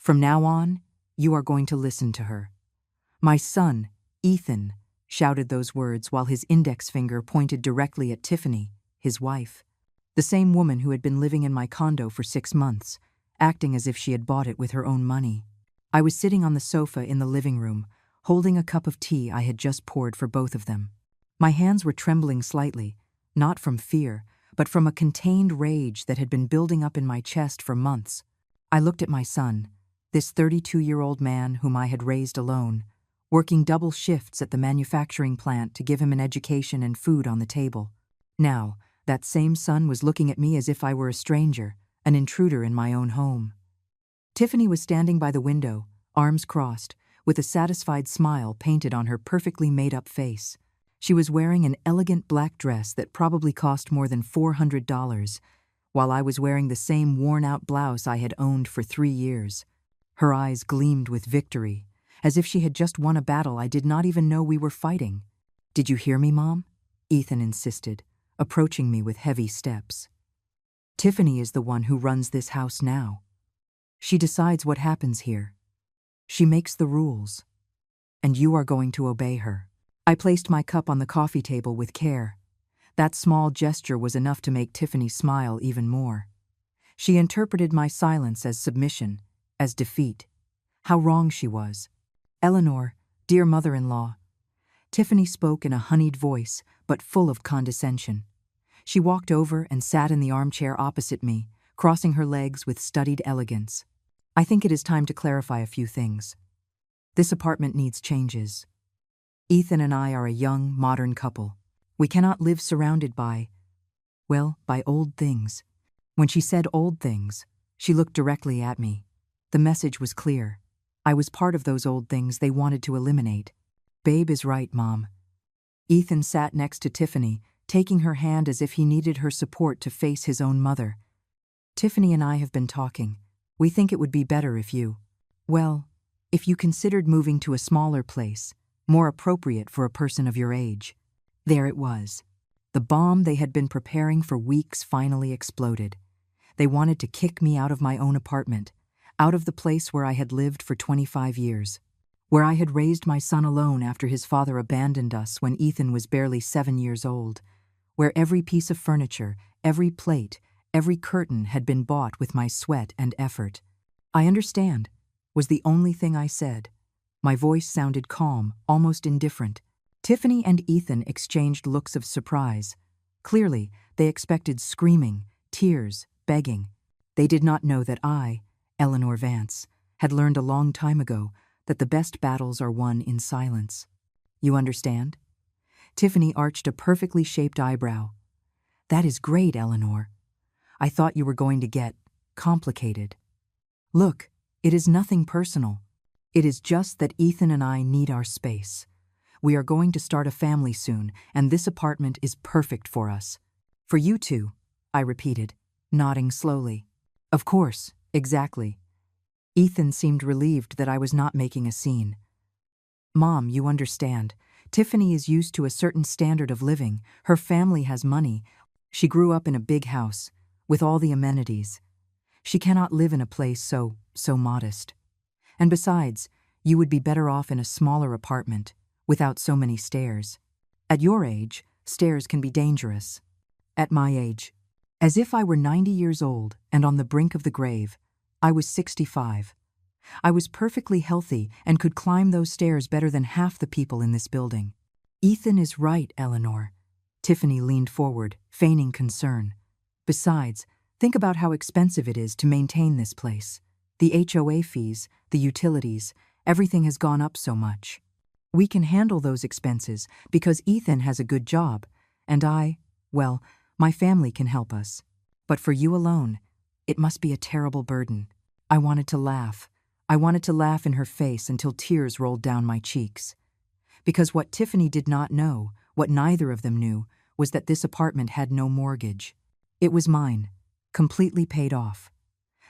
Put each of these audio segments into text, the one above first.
From now on, you are going to listen to her." "My son, Ethan," shouted those words while his index finger pointed directly at Tiffany, his wife, the same woman who had been living in my condo for 6 months, acting as if she had bought it with her own money. I was sitting on the sofa in the living room, holding a cup of tea I had just poured for both of them. My hands were trembling slightly, not from fear, but from a contained rage that had been building up in my chest for months. I looked at my son, this 32-year-old man whom I had raised alone, working double shifts at the manufacturing plant to give him an education and food on the table. Now, that same son was looking at me as if I were a stranger, an intruder in my own home. Tiffany was standing by the window, arms crossed, with a satisfied smile painted on her perfectly made-up face. She was wearing an elegant black dress that probably cost more than $400, while I was wearing the same worn-out blouse I had owned for 3 years. Her eyes gleamed with victory, as if she had just won a battle I did not even know we were fighting. "Did you hear me, Mom?" Ethan insisted, approaching me with heavy steps. "Tiffany is the one who runs this house now. She decides what happens here. She makes the rules. And you are going to obey her." I placed my cup on the coffee table with care. That small gesture was enough to make Tiffany smile even more. She interpreted my silence as submission, as defeat. How wrong she was. "Eleanor, dear mother-in-law." Tiffany spoke in a honeyed voice, but full of condescension. She walked over and sat in the armchair opposite me, crossing her legs with studied elegance. "I think it is time to clarify a few things. This apartment needs changes. Ethan and I are a young, modern couple. We cannot live surrounded by old things." When she said old things, she looked directly at me. The message was clear. I was part of those old things they wanted to eliminate. "Babe is right, Mom." Ethan sat next to Tiffany, taking her hand as if he needed her support to face his own mother. "Tiffany and I have been talking. We think it would be better if you considered moving to a smaller place, more appropriate for a person of your age." There it was. The bomb they had been preparing for weeks finally exploded. They wanted to kick me out of my own apartment, out of the place where I had lived for 25 years, where I had raised my son alone after his father abandoned us when Ethan was barely 7 years old, where every piece of furniture, every plate, every curtain had been bought with my sweat and effort. "I understand," was the only thing I said. My voice sounded calm, almost indifferent. Tiffany and Ethan exchanged looks of surprise. Clearly, they expected screaming, tears, begging. They did not know that I, Eleanor Vance, had learned a long time ago that the best battles are won in silence. "You understand?" Tiffany arched a perfectly shaped eyebrow. "That is great, Eleanor. I thought you were going to get complicated. Look, it is nothing personal. It is just that Ethan and I need our space. We are going to start a family soon, and this apartment is perfect for us." "For you two," I repeated, nodding slowly. "Of course, exactly." Ethan seemed relieved that I was not making a scene. "Mom, you understand. Tiffany is used to a certain standard of living. Her family has money. She grew up in a big house, with all the amenities. She cannot live in a place so modest. And besides, you would be better off in a smaller apartment, without so many stairs. At your age, stairs can be dangerous. At my age, as if I were 90 years old and on the brink of the grave, I was 65. I was perfectly healthy and could climb those stairs better than half the people in this building." "Ethan is right, Eleanor." Tiffany leaned forward, feigning concern. "Besides, think about how expensive it is to maintain this place. The HOA fees, the utilities, everything has gone up so much. We can handle those expenses because Ethan has a good job, and my family can help us. But for you alone, it must be a terrible burden." I wanted to laugh. I wanted to laugh in her face until tears rolled down my cheeks. Because what Tiffany did not know, what neither of them knew, was that this apartment had no mortgage. It was mine, completely paid off.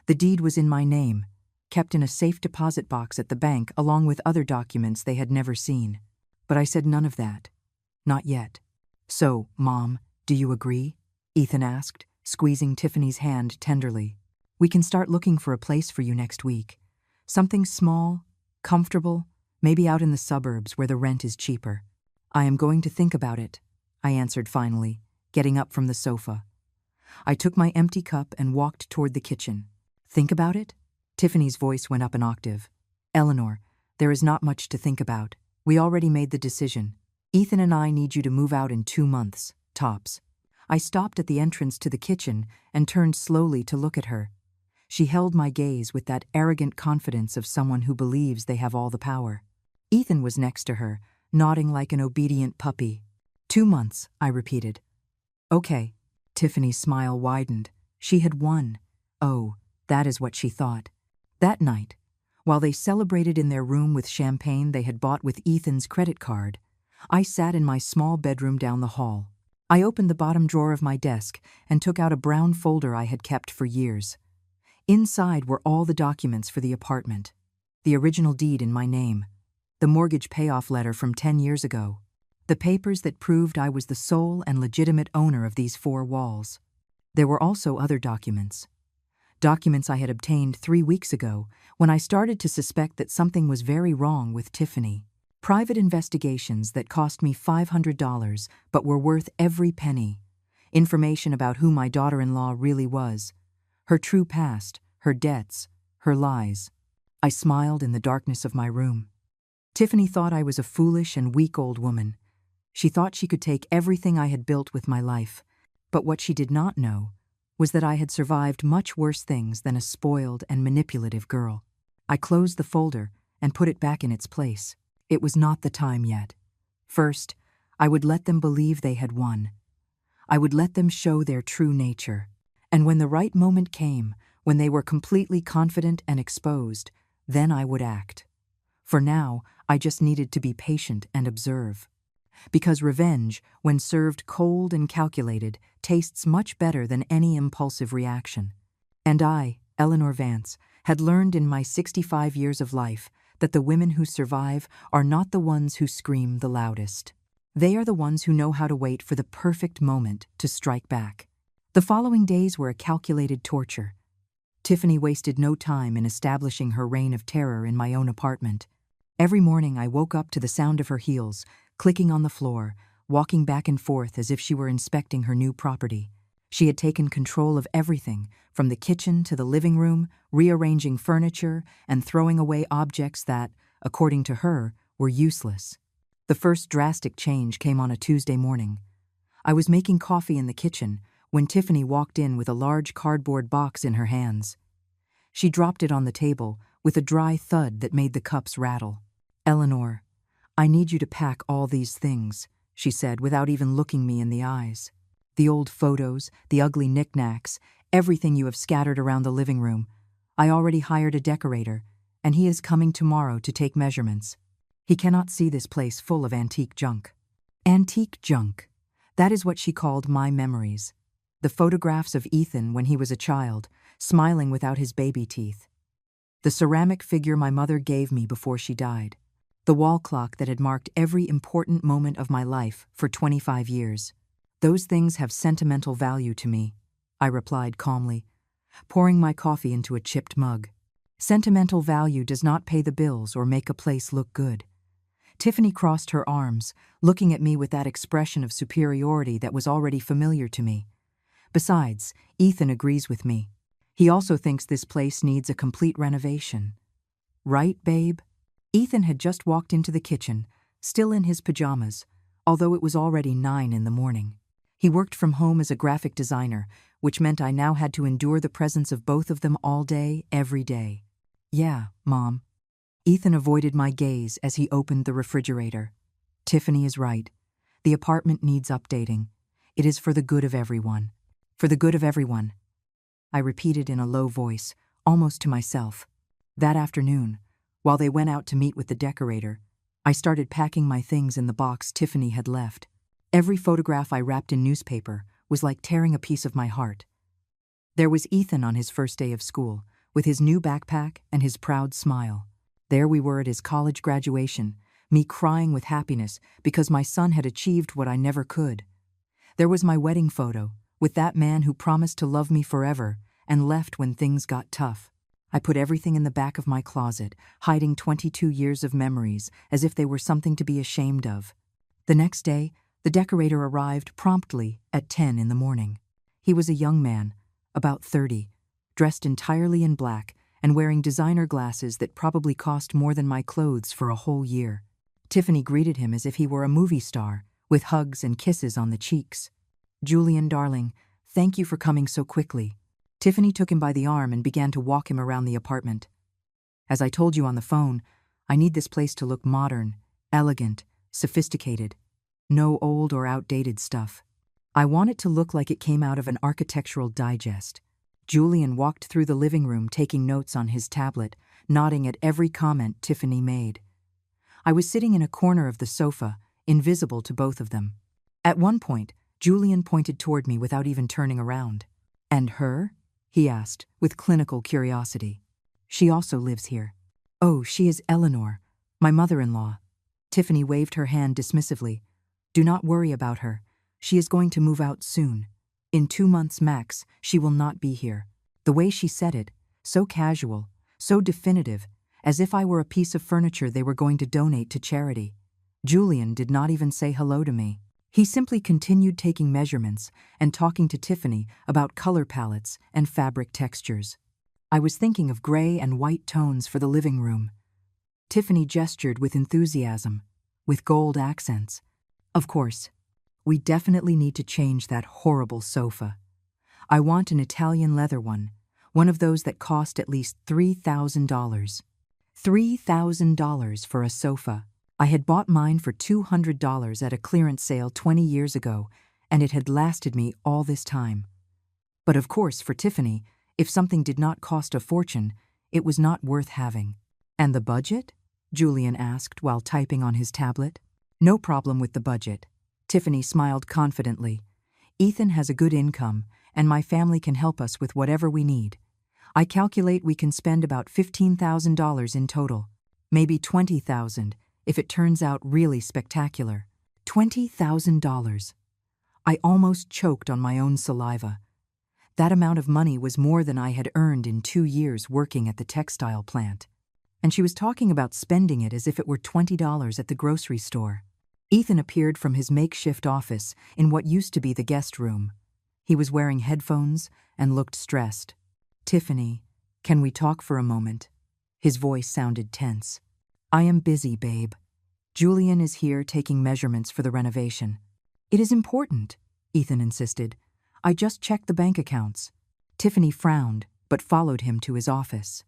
The deed was in my name, kept in a safe deposit box at the bank along with other documents they had never seen. But I said none of that. Not yet. "So, Mom, do you agree?" Ethan asked, squeezing Tiffany's hand tenderly. "We can start looking for a place for you next week. Something small, comfortable, maybe out in the suburbs where the rent is cheaper. I am going to think about it, I answered finally, getting up from the sofa. I took my empty cup and walked toward the kitchen. Think about it? Tiffany's voice went up an octave. Eleanor, there is not much to think about. We already made the decision. Ethan and I need you to move out in 2 months, tops. I stopped at the entrance to the kitchen and turned slowly to look at her. She held my gaze with that arrogant confidence of someone who believes they have all the power. Ethan was next to her, nodding like an obedient puppy. 2 months, I repeated. Okay. Tiffany's smile widened. She had won. Oh, that is what she thought. That night, while they celebrated in their room with champagne they had bought with Ethan's credit card, I sat in my small bedroom down the hall. I opened the bottom drawer of my desk and took out a brown folder I had kept for years. Inside were all the documents for the apartment, the original deed in my name, the mortgage payoff letter from 10 years ago, the papers that proved I was the sole and legitimate owner of these 4 walls. There were also other documents. Documents I had obtained 3 weeks ago when I started to suspect that something was very wrong with Tiffany. Private investigations that cost me $500 but were worth every penny. Information about who my daughter-in-law really was. Her true past, her debts, her lies. I smiled in the darkness of my room. Tiffany thought I was a foolish and weak old woman. She thought she could take everything I had built with my life, but what she did not know was that I had survived much worse things than a spoiled and manipulative girl. I closed the folder and put it back in its place. It was not the time yet. First, I would let them believe they had won. I would let them show their true nature. And when the right moment came, when they were completely confident and exposed, then I would act. For now, I just needed to be patient and observe. Because revenge, when served cold and calculated, tastes much better than any impulsive reaction. And I, Eleanor Vance, had learned in my 65 years of life that the women who survive are not the ones who scream the loudest. They are the ones who know how to wait for the perfect moment to strike back. The following days were a calculated torture. Tiffany wasted no time in establishing her reign of terror in my own apartment. Every morning I woke up to the sound of her heels, clicking on the floor, walking back and forth as if she were inspecting her new property. She had taken control of everything, from the kitchen to the living room, rearranging furniture and throwing away objects that, according to her, were useless. The first drastic change came on a Tuesday morning. I was making coffee in the kitchen when Tiffany walked in with a large cardboard box in her hands. She dropped it on the table with a dry thud that made the cups rattle. "Eleanor, I need you to pack all these things," she said without even looking me in the eyes. "The old photos, the ugly knickknacks, everything you have scattered around the living room. I already hired a decorator, and he is coming tomorrow to take measurements. He cannot see this place full of antique junk." Antique junk. That is what she called my memories. The photographs of Ethan when he was a child, smiling without his baby teeth. The ceramic figure my mother gave me before she died. The wall clock that had marked every important moment of my life for 25 years. "Those things have sentimental value to me," I replied calmly, pouring my coffee into a chipped mug. Sentimental value does not pay the bills or make a place look good. Tiffany crossed her arms, looking at me with that expression of superiority that was already familiar to me. Besides, Ethan agrees with me. He also thinks this place needs a complete renovation. Right, babe? Ethan had just walked into the kitchen, still in his pajamas, although it was already 9 in the morning. He worked from home as a graphic designer, which meant I now had to endure the presence of both of them all day, every day. "Yeah, Mom." Ethan avoided my gaze as he opened the refrigerator. "Tiffany is right. The apartment needs updating. It is for the good of everyone. For the good of everyone," I repeated in a low voice, almost to myself. That afternoon, while they went out to meet with the decorator, I started packing my things in the box Tiffany had left. Every photograph I wrapped in newspaper was like tearing a piece of my heart. There was Ethan on his first day of school, with his new backpack and his proud smile. There we were at his college graduation, me crying with happiness because my son had achieved what I never could. There was my wedding photo, with that man who promised to love me forever and left when things got tough. I put everything in the back of my closet, hiding 22 years of memories as if they were something to be ashamed of. The next day, the decorator arrived promptly at 10 in the morning. He was a young man, about 30, dressed entirely in black and wearing designer glasses that probably cost more than my clothes for a whole year. Tiffany greeted him as if he were a movie star, with hugs and kisses on the cheeks. "Julian, darling, thank you for coming so quickly." Tiffany took him by the arm and began to walk him around the apartment. "As I told you on the phone, I need this place to look modern, elegant, sophisticated. No old or outdated stuff. I want it to look like it came out of an architectural digest." Julian walked through the living room taking notes on his tablet, nodding at every comment Tiffany made. I was sitting in a corner of the sofa, invisible to both of them. At one point, Julian pointed toward me without even turning around. "And her?" he asked, with clinical curiosity. "She also lives here." "Oh, she is Eleanor, my mother-in-law." Tiffany waved her hand dismissively. "Do not worry about her. She is going to move out soon. In 2 months max, she will not be here." The way she said it, so casual, so definitive, as if I were a piece of furniture they were going to donate to charity. Julian did not even say hello to me. He simply continued taking measurements and talking to Tiffany about color palettes and fabric textures. I was thinking of gray and white tones for the living room. Tiffany gestured with enthusiasm, with gold accents. "Of course, we definitely need to change that horrible sofa. I want an Italian leather one of those that cost at least $3,000. $3,000 for a sofa. I had bought mine for $200 at a clearance sale 20 years ago, and it had lasted me all this time. But of course, for Tiffany, if something did not cost a fortune, it was not worth having." "And the budget?" Julian asked while typing on his tablet. "No problem with the budget." Tiffany smiled confidently. "Ethan has a good income, and my family can help us with whatever we need. I calculate we can spend about $15,000 in total, maybe $20,000 if it turns out really spectacular." $20,000. I almost choked on my own saliva. That amount of money was more than I had earned in 2 years working at the textile plant. And she was talking about spending it as if it were $20 at the grocery store. Ethan appeared from his makeshift office in what used to be the guest room. He was wearing headphones and looked stressed. "Tiffany, can we talk for a moment?" His voice sounded tense. "I am busy, babe. Julian is here taking measurements for the renovation." "It is important," Ethan insisted. "I just checked the bank accounts." Tiffany frowned, but followed him to his office.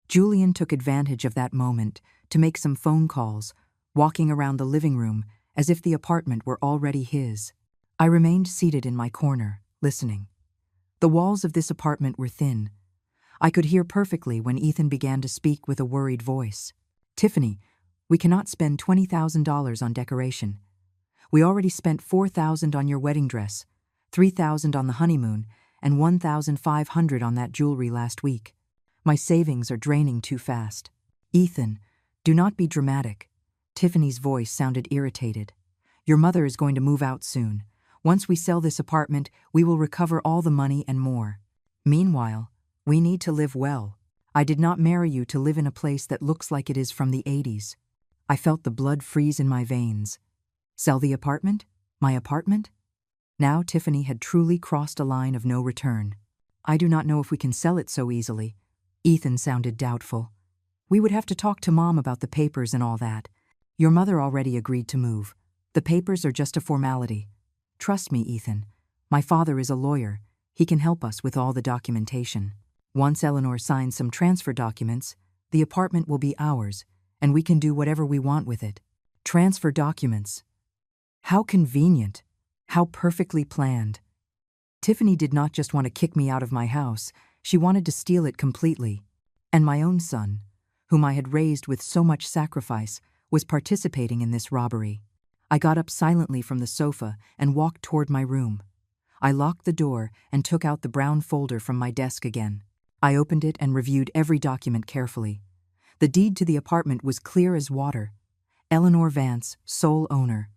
Julian took advantage of that moment to make some phone calls, walking around the living room as if the apartment were already his. I remained seated in my corner, listening. The walls of this apartment were thin. I could hear perfectly when Ethan began to speak with a worried voice. "Tiffany, we cannot spend $20,000 on decoration. We already spent $4,000 on your wedding dress, $3,000 on the honeymoon, and $1,500 on that jewelry last week. My savings are draining too fast." "Ethan, do not be dramatic." Tiffany's voice sounded irritated. "Your mother is going to move out soon. Once we sell this apartment, we will recover all the money and more. Meanwhile, we need to live well. I did not marry you to live in a place that looks like it is from the 80s. I felt the blood freeze in my veins. Sell the apartment? My apartment? Now Tiffany had truly crossed a line of no return. "I do not know if we can sell it so easily." Ethan sounded doubtful. "We would have to talk to Mom about the papers and all that. Your mother already agreed to move. The papers are just a formality. Trust me, Ethan. My father is a lawyer. He can help us with all the documentation. Once Eleanor signs some transfer documents, the apartment will be ours, and we can do whatever we want with it." Transfer documents. How convenient. How perfectly planned. Tiffany did not just want to kick me out of my house, she wanted to steal it completely. And my own son, whom I had raised with so much sacrifice, was participating in this robbery. I got up silently from the sofa and walked toward my room. I locked the door and took out the brown folder from my desk again. I opened it and reviewed every document carefully. The deed to the apartment was clear as water. Eleanor Vance, sole owner.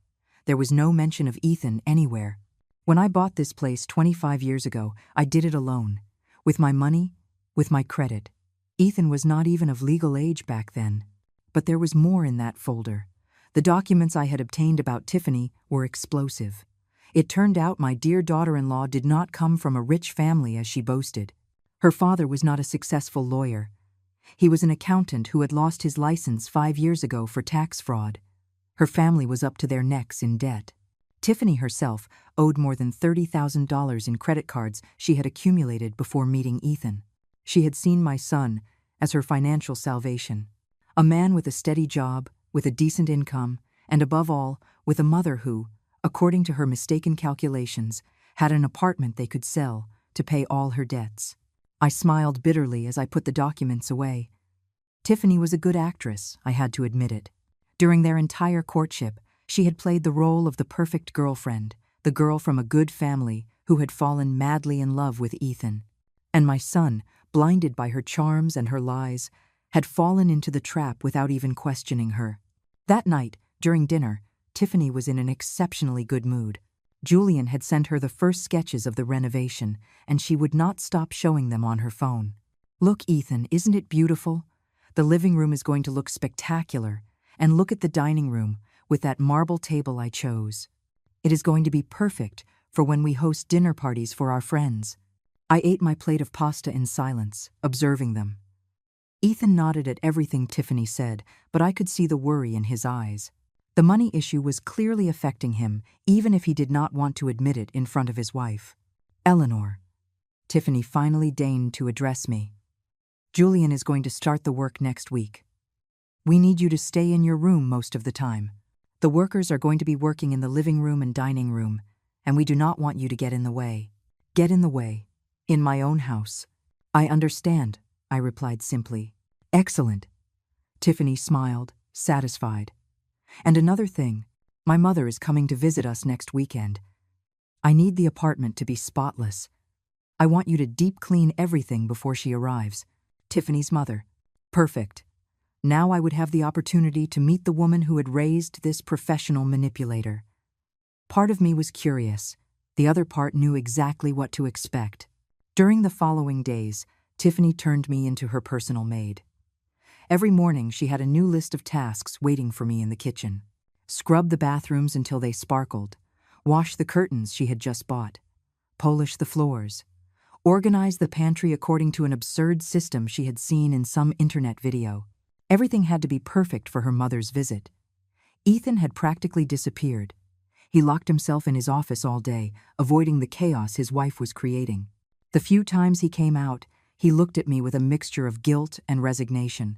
There was no mention of Ethan anywhere. When I bought this place 25 years ago, I did it alone. With my money, with my credit. Ethan was not even of legal age back then. But there was more in that folder. The documents I had obtained about Tiffany were explosive. It turned out my dear daughter-in-law did not come from a rich family as she boasted. Her father was not a successful lawyer. He was an accountant who had lost his license 5 years ago for tax fraud. Her family was up to their necks in debt. Tiffany herself owed more than $30,000 in credit cards she had accumulated before meeting Ethan. She had seen my son as her financial salvation. A man with a steady job, with a decent income, and above all, with a mother who, according to her mistaken calculations, had an apartment they could sell to pay all her debts. I smiled bitterly as I put the documents away. Tiffany was a good actress, I had to admit it. During their entire courtship, she had played the role of the perfect girlfriend, the girl from a good family who had fallen madly in love with Ethan. And my son, blinded by her charms and her lies, had fallen into the trap without even questioning her. That night, during dinner, Tiffany was in an exceptionally good mood. Julian had sent her the first sketches of the renovation, and she would not stop showing them on her phone. "Look, Ethan, isn't it beautiful? The living room is going to look spectacular, and look at the dining room with that marble table I chose. It is going to be perfect for when we host dinner parties for our friends." I ate my plate of pasta in silence, observing them. Ethan nodded at everything Tiffany said, but I could see the worry in his eyes. The money issue was clearly affecting him, even if he did not want to admit it in front of his wife. "Eleanor," Tiffany finally deigned to address me. "Julian is going to start the work next week. We need you to stay in your room most of the time. The workers are going to be working in the living room and dining room, and we do not want you to get in the way." "Get in the way? In my own house?" "I understand," I replied simply. "Excellent." Tiffany smiled, satisfied. "And another thing, my mother is coming to visit us next weekend. I need the apartment to be spotless. I want you to deep clean everything before she arrives." Tiffany's mother. Perfect. Now I would have the opportunity to meet the woman who had raised this professional manipulator. Part of me was curious. The other part knew exactly what to expect. During the following days, Tiffany turned me into her personal maid. Every morning she had a new list of tasks waiting for me in the kitchen. Scrub the bathrooms until they sparkled, wash the curtains she had just bought, polish the floors, organize the pantry according to an absurd system she had seen in some internet video. Everything had to be perfect for her mother's visit. Ethan had practically disappeared. He locked himself in his office all day, avoiding the chaos his wife was creating. The few times he came out, he looked at me with a mixture of guilt and resignation.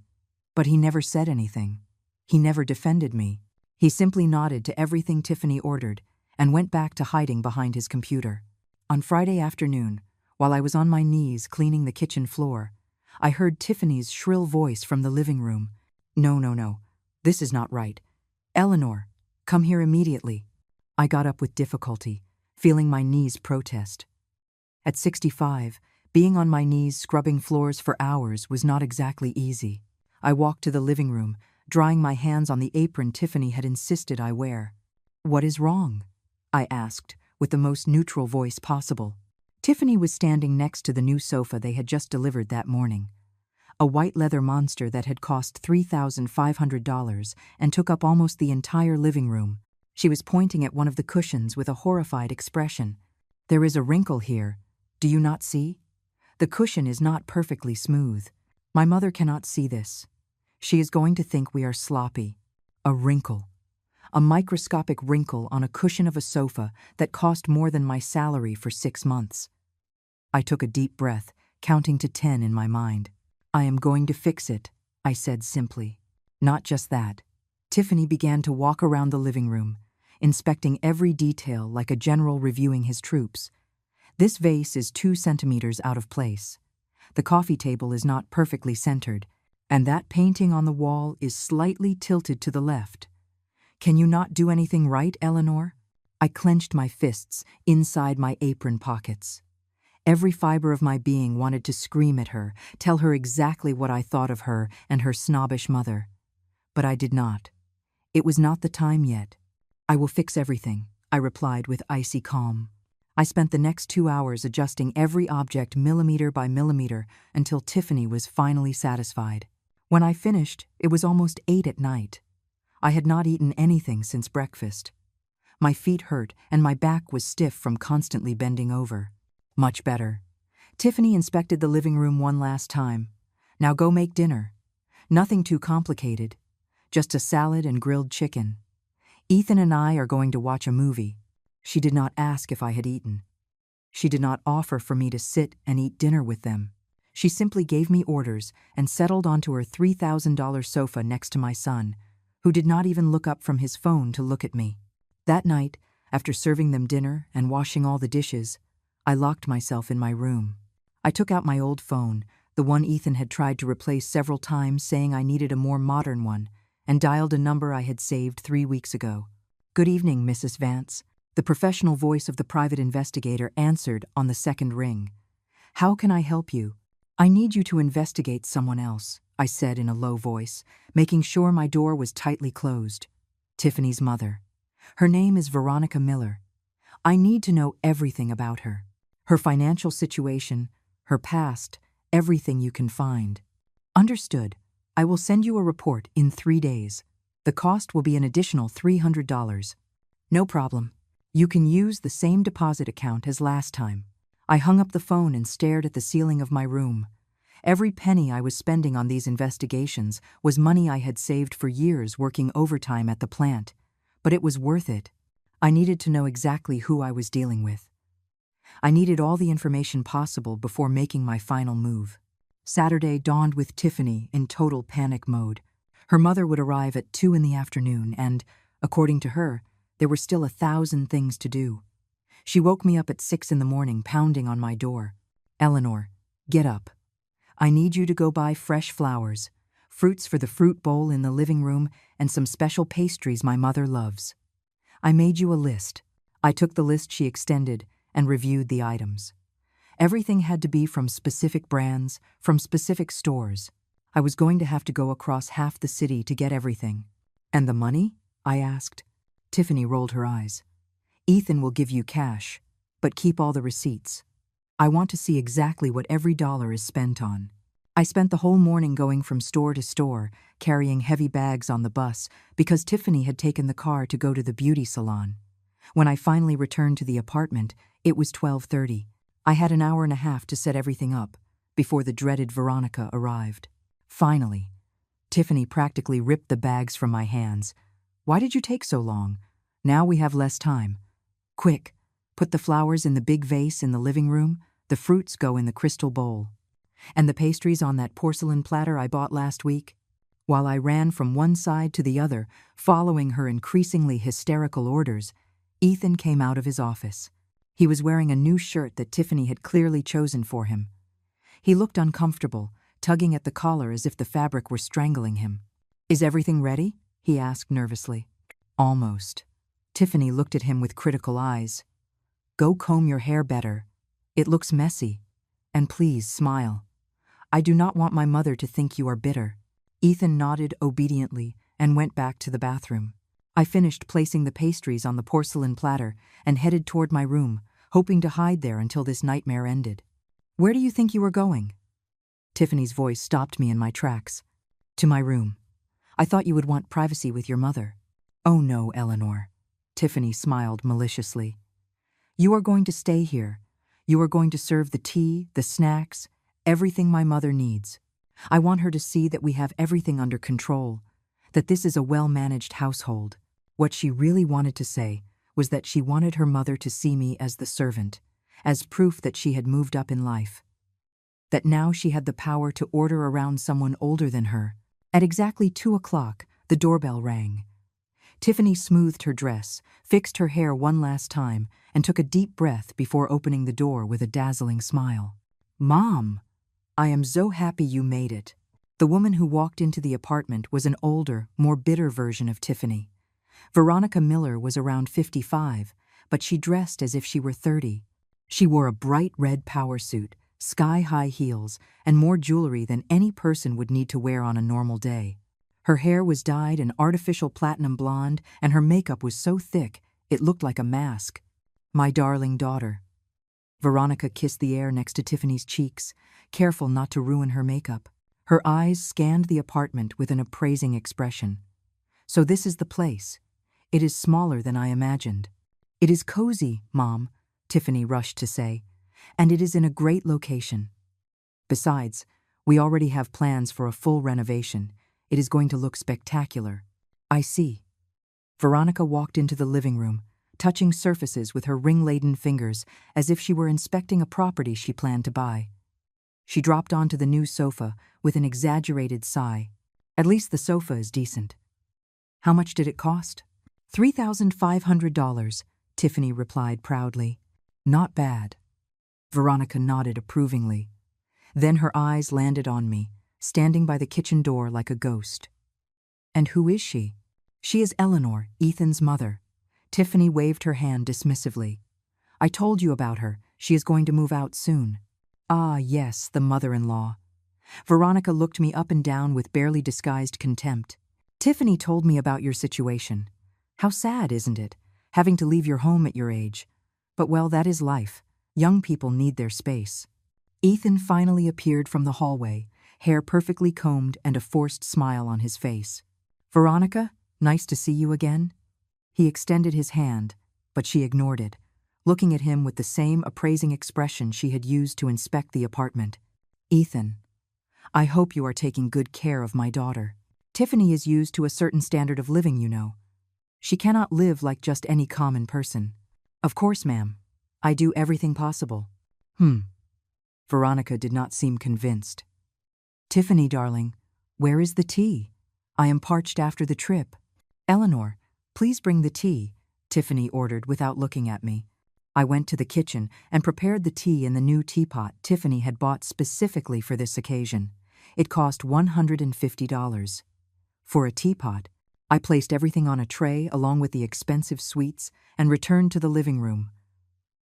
But he never said anything. He never defended me. He simply nodded to everything Tiffany ordered and went back to hiding behind his computer. On Friday afternoon, while I was on my knees cleaning the kitchen floor, I heard Tiffany's shrill voice from the living room. No. This is not right. Eleanor, come here immediately." I got up with difficulty, feeling my knees protest. At 65, being on my knees scrubbing floors for hours was not exactly easy. I walked to the living room, drying my hands on the apron Tiffany had insisted I wear. "What is wrong?" I asked, with the most neutral voice possible. Tiffany was standing next to the new sofa they had just delivered that morning. A white leather monster that had cost $3,500 and took up almost the entire living room. She was pointing at one of the cushions with a horrified expression. "There is a wrinkle here. Do you not see? The cushion is not perfectly smooth. My mother cannot see this. She is going to think we are sloppy." A wrinkle. A microscopic wrinkle on a cushion of a sofa that cost more than my salary for 6 months. I took a deep breath, counting to 10 in my mind. "I am going to fix it," I said simply. Not just that. Tiffany began to walk around the living room, inspecting every detail like a general reviewing his troops. "This vase is 2 centimeters out of place. The coffee table is not perfectly centered, and that painting on the wall is slightly tilted to the left. Can you not do anything right, Eleanor?" I clenched my fists inside my apron pockets. Every fiber of my being wanted to scream at her, tell her exactly what I thought of her and her snobbish mother. But I did not. It was not the time yet. "I will fix everything," I replied with icy calm. I spent the next 2 hours adjusting every object millimeter by millimeter until Tiffany was finally satisfied. When I finished, it was almost 8 at night. I had not eaten anything since breakfast. My feet hurt and my back was stiff from constantly bending over. Much better. Tiffany inspected the living room one last time. Now go make dinner. Nothing too complicated. Just a salad and grilled chicken. Ethan and I are going to watch a movie. She did not ask if I had eaten. She did not offer for me to sit and eat dinner with them. She simply gave me orders and settled onto her $3,000 sofa next to my son, who did not even look up from his phone to look at me. That night, after serving them dinner and washing all the dishes, I locked myself in my room. I took out my old phone, the one Ethan had tried to replace several times, saying I needed a more modern one, and dialed a number I had saved 3 weeks ago. "Good evening, Mrs. Vance." The professional voice of the private investigator answered on the second ring. "How can I help you?" "I need you to investigate someone else," I said in a low voice, making sure my door was tightly closed. "Tiffany's mother. Her name is Veronica Miller. I need to know everything about her. Her financial situation, her past, everything you can find." "Understood. I will send you a report in 3 days. The cost will be an additional $300. "No problem. You can use the same deposit account as last time." I hung up the phone and stared at the ceiling of my room. Every penny I was spending on these investigations was money I had saved for years working overtime at the plant, but it was worth it. I needed to know exactly who I was dealing with. I needed all the information possible before making my final move. Saturday dawned with Tiffany in total panic mode. Her mother would arrive at 2 in the afternoon and, according to her, there were still 1,000 things to do. She woke me up at 6 in the morning, pounding on my door. "Eleanor, get up. I need you to go buy fresh flowers, fruits for the fruit bowl in the living room, and some special pastries my mother loves." I made you a list. I took the list she extended and reviewed the items. Everything had to be from specific brands, from specific stores. I was going to have to go across half the city to get everything. "And the money?" I asked. Tiffany rolled her eyes. "Ethan will give you cash, but keep all the receipts. I want to see exactly what every dollar is spent on." I spent the whole morning going from store to store, carrying heavy bags on the bus, because Tiffany had taken the car to go to the beauty salon. When I finally returned to the apartment, it was 12:30. I had an hour and a half to set everything up before the dreaded Veronica arrived. Finally, Tiffany practically ripped the bags from my hands. "Why did you take so long? Now we have less time. Quick, put the flowers in the big vase in the living room, the fruits go in the crystal bowl. And the pastries on that porcelain platter I bought last week?" While I ran from one side to the other, following her increasingly hysterical orders, Ethan came out of his office. He was wearing a new shirt that Tiffany had clearly chosen for him. He looked uncomfortable, tugging at the collar as if the fabric were strangling him. "Is everything ready?" he asked nervously. "Almost." Tiffany looked at him with critical eyes. "Go comb your hair better. It looks messy. And please smile. I do not want my mother to think you are bitter." Ethan nodded obediently and went back to the bathroom. I finished placing the pastries on the porcelain platter and headed toward my room, hoping to hide there until this nightmare ended. "Where do you think you are going?" Tiffany's voice stopped me in my tracks. "To my room. I thought you would want privacy with your mother." "Oh no, Eleanor." Tiffany smiled maliciously. "You are going to stay here. You are going to serve the tea, the snacks, everything my mother needs. I want her to see that we have everything under control, that this is a well-managed household." What she really wanted to say was that she wanted her mother to see me as the servant, as proof that she had moved up in life. That now she had the power to order around someone older than her. At exactly 2 o'clock, the doorbell rang. Tiffany smoothed her dress, fixed her hair one last time, and took a deep breath before opening the door with a dazzling smile. "Mom, I am so happy you made it." The woman who walked into the apartment was an older, more bitter version of Tiffany. Veronica Miller was around 55, but she dressed as if she were 30. She wore a bright red power suit, sky-high heels, and more jewelry than any person would need to wear on a normal day. Her hair was dyed an artificial platinum blonde, and her makeup was so thick it looked like a mask. "My darling daughter," Veronica kissed the air next to Tiffany's cheeks, careful not to ruin her makeup. Her eyes scanned the apartment with an appraising expression. So this is the place. It is smaller than I imagined. It is cozy, Mom, Tiffany rushed to say, and it is in a great location. Besides, we already have plans for a full renovation. It is going to look spectacular. I see. Veronica walked into the living room, touching surfaces with her ring-laden fingers as if she were inspecting a property she planned to buy. She dropped onto the new sofa with an exaggerated sigh. At least the sofa is decent. How much did it cost? $3,500, Tiffany replied proudly. Not bad. Veronica nodded approvingly. Then her eyes landed on me, standing by the kitchen door like a ghost. And who is she? She is Eleanor, Ethan's mother. Tiffany waved her hand dismissively. I told you about her. She is going to move out soon. Ah, yes, the mother-in-law. Veronica looked me up and down with barely disguised contempt. Tiffany told me about your situation. How sad, isn't it, having to leave your home at your age? But well, that is life. Young people need their space. Ethan finally appeared from the hallway, hair perfectly combed and a forced smile on his face. Veronica, nice to see you again. He extended his hand, but she ignored it, looking at him with the same appraising expression she had used to inspect the apartment. Ethan, I hope you are taking good care of my daughter. Tiffany is used to a certain standard of living, you know. She cannot live like just any common person. Of course, ma'am. I do everything possible. Veronica did not seem convinced. Tiffany, darling, where is the tea? I am parched after the trip. Eleanor, please bring the tea, Tiffany ordered without looking at me. I went to the kitchen and prepared the tea in the new teapot Tiffany had bought specifically for this occasion. It cost $150. For a teapot, I placed everything on a tray along with the expensive sweets and returned to the living room.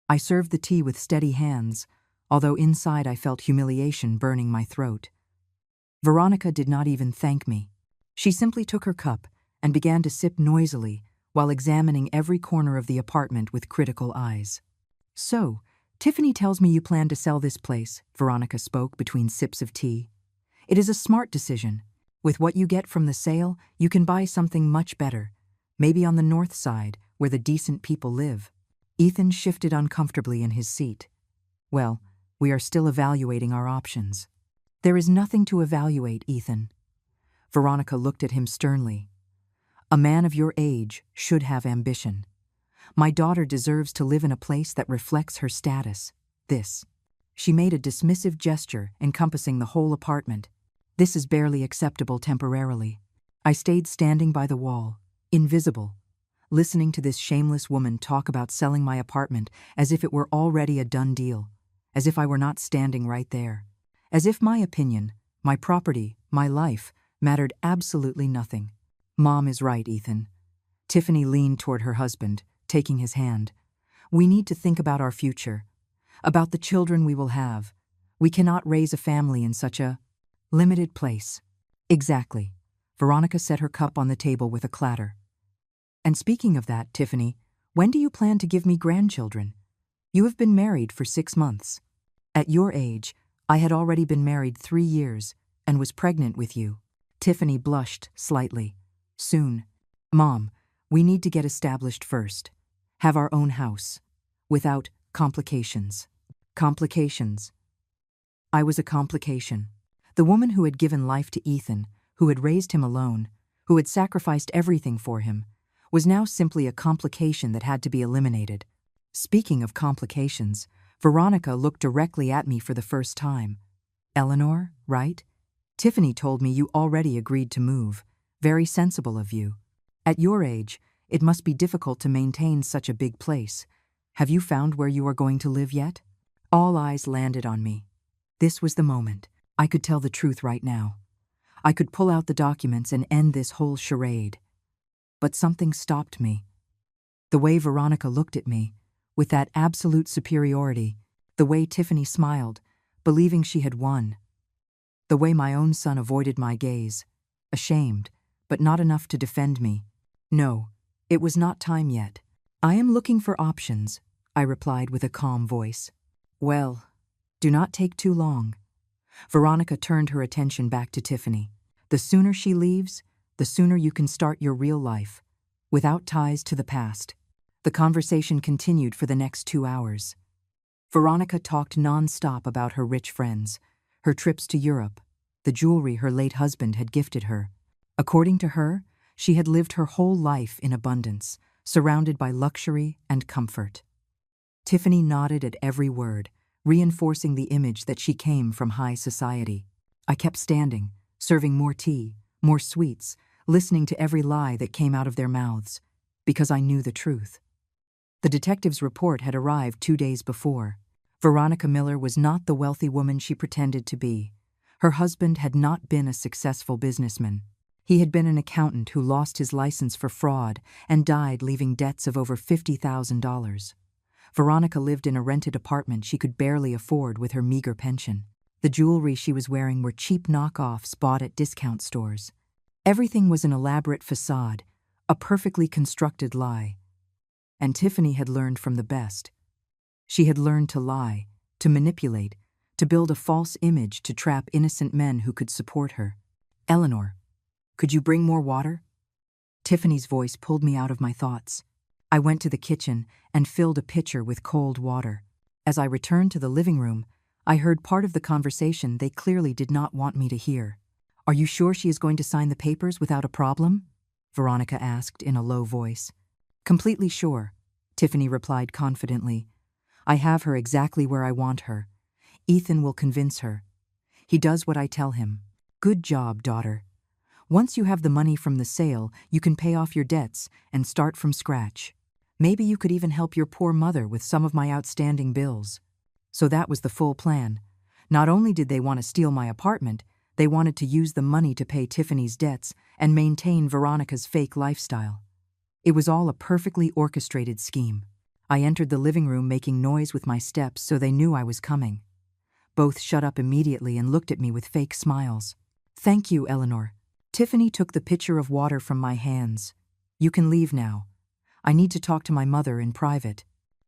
I served the tea with steady hands, although inside I felt humiliation burning my throat. Veronica did not even thank me. She simply took her cup and began to sip noisily while examining every corner of the apartment with critical eyes. So, Tiffany tells me you plan to sell this place, Veronica spoke between sips of tea. It is a smart decision. With what you get from the sale, you can buy something much better, maybe on the north side, where the decent people live. Ethan shifted uncomfortably in his seat. Well, we are still evaluating our options. There is nothing to evaluate, Ethan. Veronica looked at him sternly. A man of your age should have ambition. My daughter deserves to live in a place that reflects her status. This. She made a dismissive gesture encompassing the whole apartment. This is barely acceptable temporarily. I stayed standing by the wall, invisible, listening to this shameless woman talk about selling my apartment as if it were already a done deal, as if I were not standing right there, as if my opinion, my property, my life, mattered absolutely nothing. Mom is right, Ethan. Tiffany leaned toward her husband, taking his hand. We need to think about our future, about the children we will have. We cannot raise a family in such a limited place. Exactly. Veronica set her cup on the table with a clatter. And speaking of that, Tiffany, when do you plan to give me grandchildren? You have been married for 6 months. At your age, I had already been married 3 years and was pregnant with you. Tiffany blushed slightly. Soon. Mom, we need to get established first. Have our own house. Without complications. Complications. I was a complication. The woman who had given life to Ethan, who had raised him alone, who had sacrificed everything for him, was now simply a complication that had to be eliminated. Speaking of complications, Veronica looked directly at me for the first time. Eleanor, right? Tiffany told me you already agreed to move. Very sensible of you. At your age, it must be difficult to maintain such a big place. Have you found where you are going to live yet? All eyes landed on me. This was the moment. I could tell the truth right now. I could pull out the documents and end this whole charade. But something stopped me. The way Veronica looked at me, with that absolute superiority, the way Tiffany smiled, believing she had won. The way my own son avoided my gaze, ashamed, but not enough to defend me. No, it was not time yet. I am looking for options, I replied with a calm voice. Well, do not take too long. Veronica turned her attention back to Tiffany. The sooner she leaves, the sooner you can start your real life, without ties to the past. The conversation continued for the next 2 hours. Veronica talked non-stop about her rich friends, her trips to Europe, the jewelry her late husband had gifted her. According to her, she had lived her whole life in abundance, surrounded by luxury and comfort. Tiffany nodded at every word, reinforcing the image that she came from high society. I kept standing, serving more tea, more sweets, listening to every lie that came out of their mouths, because I knew the truth. The detective's report had arrived 2 days before. Veronica Miller was not the wealthy woman she pretended to be. Her husband had not been a successful businessman. He had been an accountant who lost his license for fraud and died leaving debts of over $50,000. Veronica lived in a rented apartment she could barely afford with her meager pension. The jewelry she was wearing were cheap knockoffs bought at discount stores. Everything was an elaborate facade, a perfectly constructed lie. And Tiffany had learned from the best. She had learned to lie, to manipulate, to build a false image to trap innocent men who could support her. Eleanor, could you bring more water? Tiffany's voice pulled me out of my thoughts. I went to the kitchen and filled a pitcher with cold water. As I returned to the living room, I heard part of the conversation they clearly did not want me to hear. Are you sure she is going to sign the papers without a problem? Veronica asked in a low voice. Completely sure, Tiffany replied confidently. I have her exactly where I want her. Ethan will convince her. He does what I tell him. Good job, daughter. Once you have the money from the sale, you can pay off your debts and start from scratch. Maybe you could even help your poor mother with some of my outstanding bills. So that was the full plan. Not only did they want to steal my apartment, they wanted to use the money to pay Tiffany's debts and maintain Veronica's fake lifestyle. It was all a perfectly orchestrated scheme. I entered the living room making noise with my steps so they knew I was coming. Both shut up immediately and looked at me with fake smiles. Thank you, Eleanor. Tiffany took the pitcher of water from my hands. You can leave now. I need to talk to my mother in private.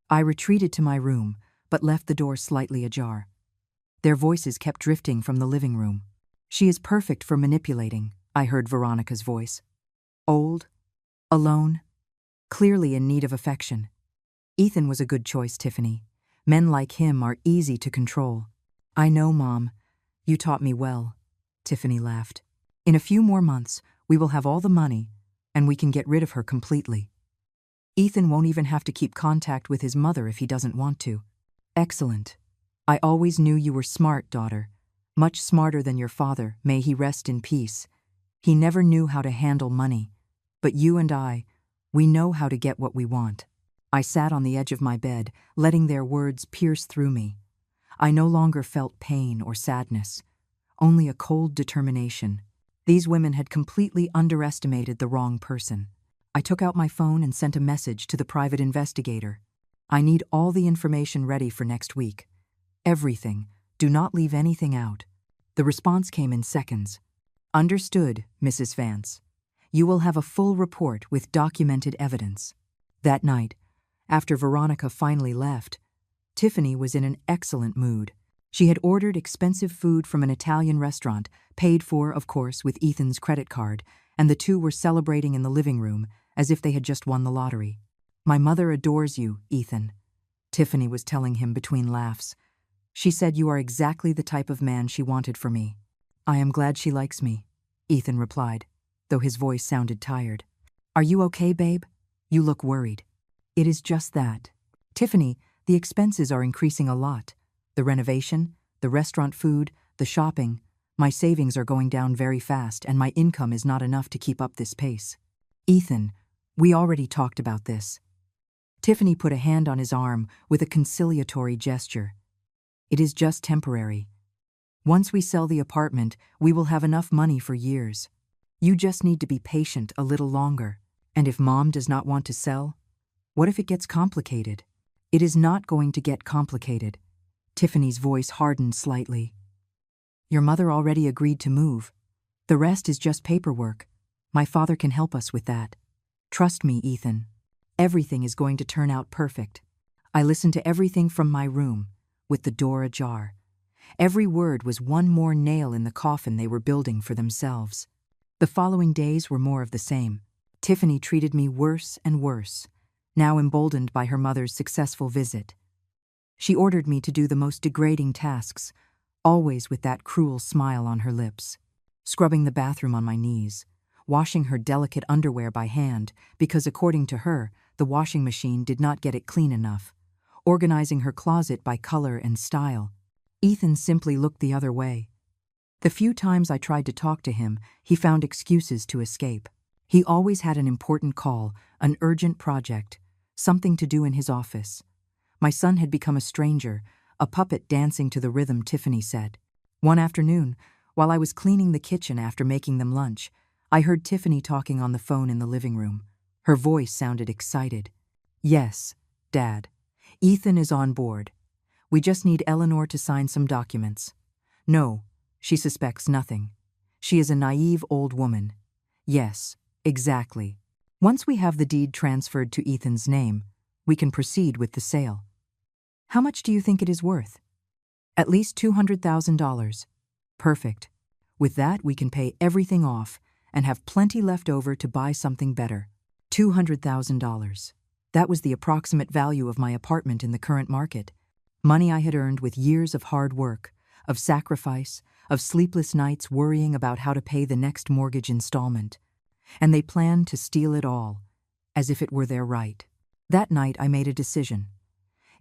I retreated to my room, but left the door slightly ajar. Their voices kept drifting from the living room. She is perfect for manipulating, I heard Veronica's voice. Old, alone, clearly in need of affection. Ethan was a good choice, Tiffany. Men like him are easy to control. I know, Mom. You taught me well. Tiffany laughed. In a few more months, we will have all the money, and we can get rid of her completely. Ethan won't even have to keep contact with his mother if he doesn't want to. Excellent. I always knew you were smart, daughter. Much smarter than your father, may he rest in peace. He never knew how to handle money. But you and I, we know how to get what we want. I sat on the edge of my bed, letting their words pierce through me. I no longer felt pain or sadness, only a cold determination. These women had completely underestimated the wrong person. I took out my phone and sent a message to the private investigator. I need all the information ready for next week. Everything. Do not leave anything out. The response came in seconds. Understood, Mrs. Vance. You will have a full report with documented evidence. That night, after Veronica finally left, Tiffany was in an excellent mood. She had ordered expensive food from an Italian restaurant, paid for, of course, with Ethan's credit card, and the two were celebrating in the living room as if they had just won the lottery. My mother adores you, Ethan, Tiffany was telling him between laughs. She said you are exactly the type of man she wanted for me. I am glad she likes me, Ethan replied, though his voice sounded tired. Are you okay, babe? You look worried. It is just that. Tiffany, the expenses are increasing a lot. The renovation, the restaurant food, the shopping. My savings are going down very fast and my income is not enough to keep up this pace. Ethan, we already talked about this. Tiffany put a hand on his arm with a conciliatory gesture. It is just temporary. Once we sell the apartment, we will have enough money for years. You just need to be patient a little longer. And if Mom does not want to sell, what if it gets complicated? It is not going to get complicated. Tiffany's voice hardened slightly. Your mother already agreed to move. The rest is just paperwork. My father can help us with that. Trust me, Ethan. Everything is going to turn out perfect. I listened to everything from my room, with the door ajar. Every word was one more nail in the coffin they were building for themselves. The following days were more of the same. Tiffany treated me worse and worse, now emboldened by her mother's successful visit. She ordered me to do the most degrading tasks, always with that cruel smile on her lips. Scrubbing the bathroom on my knees, washing her delicate underwear by hand because, according to her, the washing machine did not get it clean enough, organizing her closet by color and style. Ethan simply looked the other way. The few times I tried to talk to him, he found excuses to escape. He always had an important call, an urgent project, something to do in his office. My son had become a stranger, a puppet dancing to the rhythm, Tiffany said. One afternoon, while I was cleaning the kitchen after making them lunch, I heard Tiffany talking on the phone in the living room. Her voice sounded excited. "Yes, Dad. Ethan is on board. We just need Eleanor to sign some documents. No, she suspects nothing. She is a naive old woman. Yes, exactly. Once we have the deed transferred to Ethan's name, we can proceed with the sale." "How much do you think it is worth?" "At least $200,000. Perfect. With that, we can pay everything off and have plenty left over to buy something better." $200,000. That was the approximate value of my apartment in the current market. Money I had earned with years of hard work, of sacrifice, of sleepless nights worrying about how to pay the next mortgage installment. And they planned to steal it all, as if it were their right. That night I made a decision.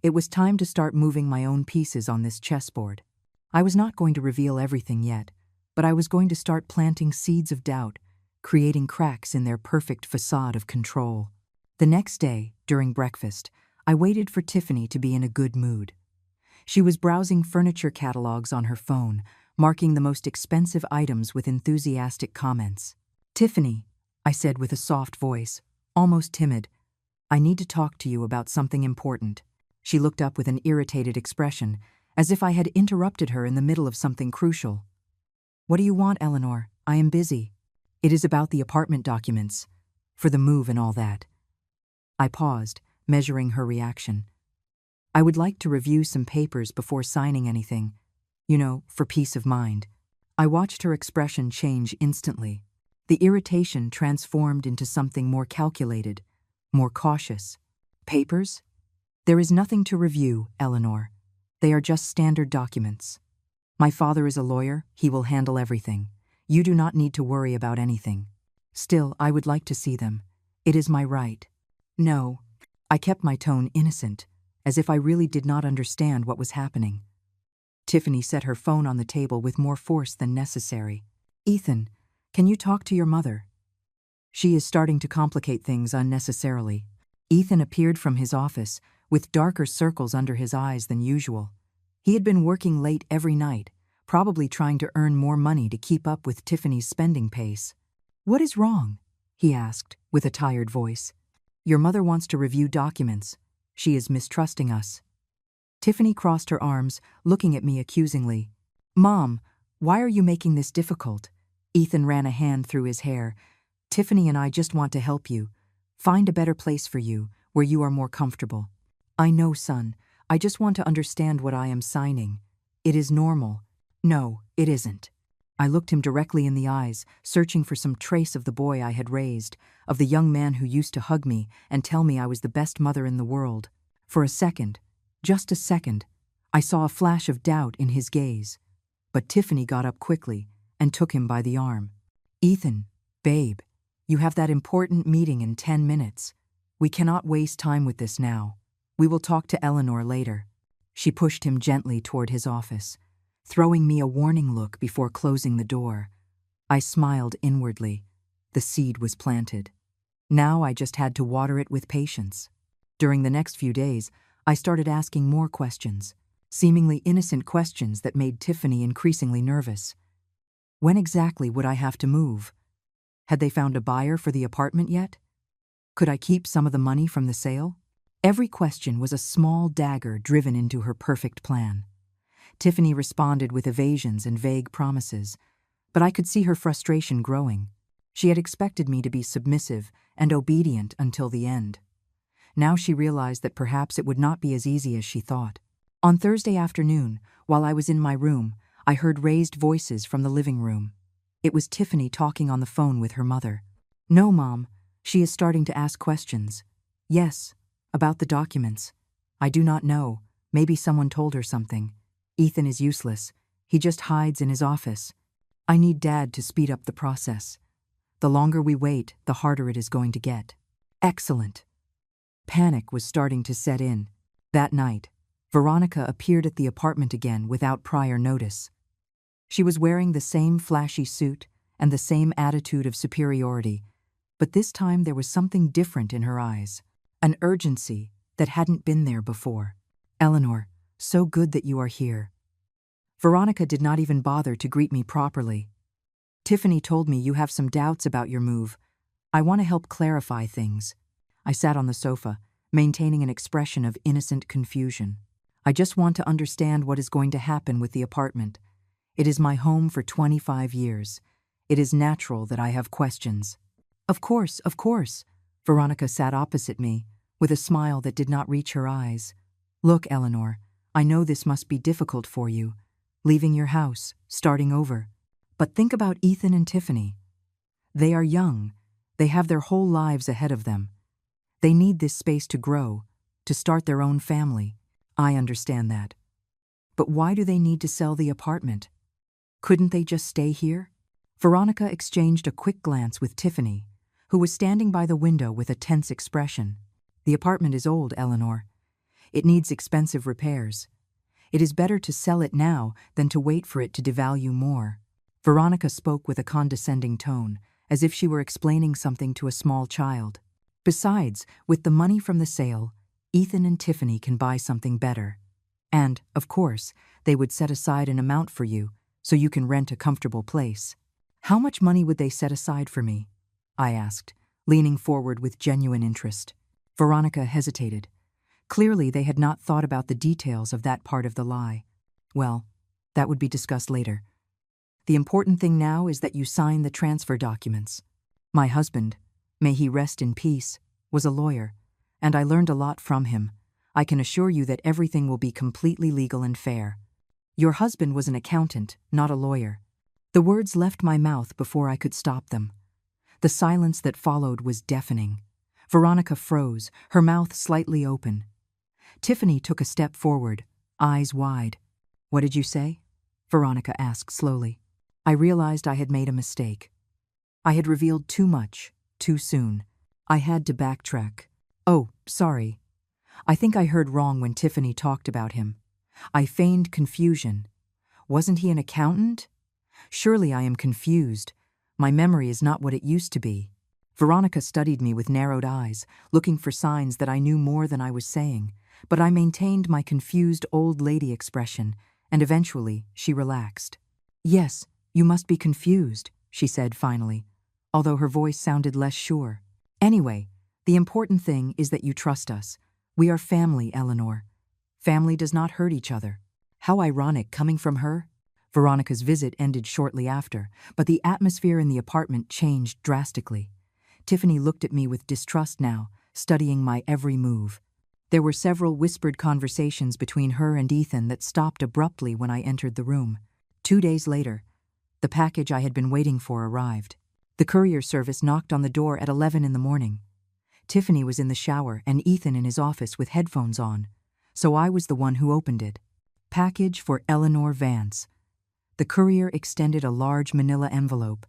It was time to start moving my own pieces on this chessboard. I was not going to reveal everything yet, but I was going to start planting seeds of doubt, creating cracks in their perfect facade of control. The next day, during breakfast, I waited for Tiffany to be in a good mood. She was browsing furniture catalogs on her phone, marking the most expensive items with enthusiastic comments. "Tiffany," I said with a soft voice, almost timid, "I need to talk to you about something important." She looked up with an irritated expression, as if I had interrupted her in the middle of something crucial. "What do you want, Eleanor? I am busy." "It is about the apartment documents, for the move and all that." I paused, measuring her reaction. "I would like to review some papers before signing anything, for peace of mind." I watched her expression change instantly. The irritation transformed into something more calculated, more cautious. "Papers? There is nothing to review, Eleanor. They are just standard documents. My father is a lawyer, he will handle everything. You do not need to worry about anything. Still, I would like to see them. It is my right." "No." I kept my tone innocent, as if I really did not understand what was happening. Tiffany set her phone on the table with more force than necessary. "Ethan, can you talk to your mother? She is starting to complicate things unnecessarily." Ethan appeared from his office, with darker circles under his eyes than usual. He had been working late every night, probably trying to earn more money to keep up with Tiffany's spending pace. "What is wrong?" he asked, with a tired voice. "Your mother wants to review documents. She is mistrusting us." Tiffany crossed her arms, looking at me accusingly. "Mom, why are you making this difficult?" Ethan ran a hand through his hair. "Tiffany and I just want to help you. Find a better place for you, where you are more comfortable." "I know, son. I just want to understand what I am signing. It is normal." "No, it isn't." I looked him directly in the eyes, searching for some trace of the boy I had raised, of the young man who used to hug me and tell me I was the best mother in the world. For a second, just a second, I saw a flash of doubt in his gaze. But Tiffany got up quickly and took him by the arm. "Ethan, babe, you have that important meeting in 10 minutes. We cannot waste time with this now. We will talk to Eleanor later." She pushed him gently toward his office, throwing me a warning look before closing the door. I smiled inwardly. The seed was planted. Now I just had to water it with patience. During the next few days, I started asking more questions, seemingly innocent questions that made Tiffany increasingly nervous. When exactly would I have to move? Had they found a buyer for the apartment yet? Could I keep some of the money from the sale? Every question was a small dagger driven into her perfect plan. Tiffany responded with evasions and vague promises, but I could see her frustration growing. She had expected me to be submissive and obedient until the end. Now she realized that perhaps it would not be as easy as she thought. On Thursday afternoon, while I was in my room, I heard raised voices from the living room. It was Tiffany talking on the phone with her mother. "No, Mom. She is starting to ask questions." "Yes, about the documents. I do not know. Maybe someone told her something. Ethan is useless. He just hides in his office. I need Dad to speed up the process. The longer we wait, the harder it is going to get." Excellent. Panic was starting to set in. That night, Veronica appeared at the apartment again without prior notice. She was wearing the same flashy suit and the same attitude of superiority, but this time there was something different in her eyes, an urgency that hadn't been there before. "Eleanor, so good that you are here." Veronica did not even bother to greet me properly. "Tiffany told me you have some doubts about your move. I want to help clarify things." I sat on the sofa, maintaining an expression of innocent confusion. "I just want to understand what is going to happen with the apartment. It is my home for 25 years. It is natural that I have questions." Of course, of course." Veronica sat opposite me, with a smile that did not reach her eyes. "Look, Eleanor, I know this must be difficult for you, leaving your house, starting over. But think about Ethan and Tiffany. They are young. They have their whole lives ahead of them. They need this space to grow, to start their own family. I understand that. But why do they need to sell the apartment? Couldn't they just stay here?" Veronica exchanged a quick glance with Tiffany, who was standing by the window with a tense expression. "The apartment is old, Eleanor. It needs expensive repairs. It is better to sell it now than to wait for it to devalue more." Veronica spoke with a condescending tone, as if she were explaining something to a small child. "Besides, with the money from the sale, Ethan and Tiffany can buy something better. And, of course, they would set aside an amount for you, so you can rent a comfortable place." "How much money would they set aside for me?" I asked, leaning forward with genuine interest. Veronica hesitated. Clearly, they had not thought about the details of that part of the lie. "Well, that would be discussed later. The important thing now is that you sign the transfer documents. My husband, may he rest in peace, was a lawyer, and I learned a lot from him. I can assure you that everything will be completely legal and fair." "Your husband was an accountant, not a lawyer." The words left my mouth before I could stop them. The silence that followed was deafening. Veronica froze, her mouth slightly open. Tiffany took a step forward, eyes wide. "What did you say?" Veronica asked slowly. I realized I had made a mistake. I had revealed too much, too soon. I had to backtrack. "Oh, sorry. I think I heard wrong when Tiffany talked about him. I feigned confusion. Wasn't he an accountant? Surely I am confused. My memory is not what it used to be." Veronica studied me with narrowed eyes, looking for signs that I knew more than I was saying, but I maintained my confused old lady expression, and eventually she relaxed. "Yes, you must be confused," she said finally, although her voice sounded less sure. "Anyway, the important thing is that you trust us. We are family, Eleanor. Family does not hurt each other." How ironic coming from her. Veronica's visit ended shortly after, but the atmosphere in the apartment changed drastically. Tiffany looked at me with distrust now, studying my every move. There were several whispered conversations between her and Ethan that stopped abruptly when I entered the room. 2 days later, the package I had been waiting for arrived. The courier service knocked on the door at 11 in the morning. Tiffany was in the shower and Ethan in his office with headphones on, so I was the one who opened it. Package for Eleanor Vance. The courier extended a large manila envelope.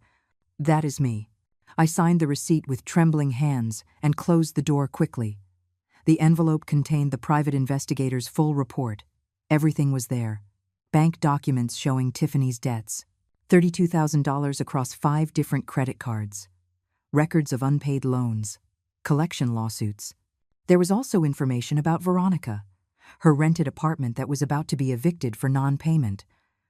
"That is me." I signed the receipt with trembling hands and closed the door quickly. The envelope contained the private investigator's full report. Everything was there. Bank documents showing Tiffany's debts. $32,000 across 5 different credit cards. Records of unpaid loans. Collection lawsuits. There was also information about Veronica. Her rented apartment that was about to be evicted for non-payment.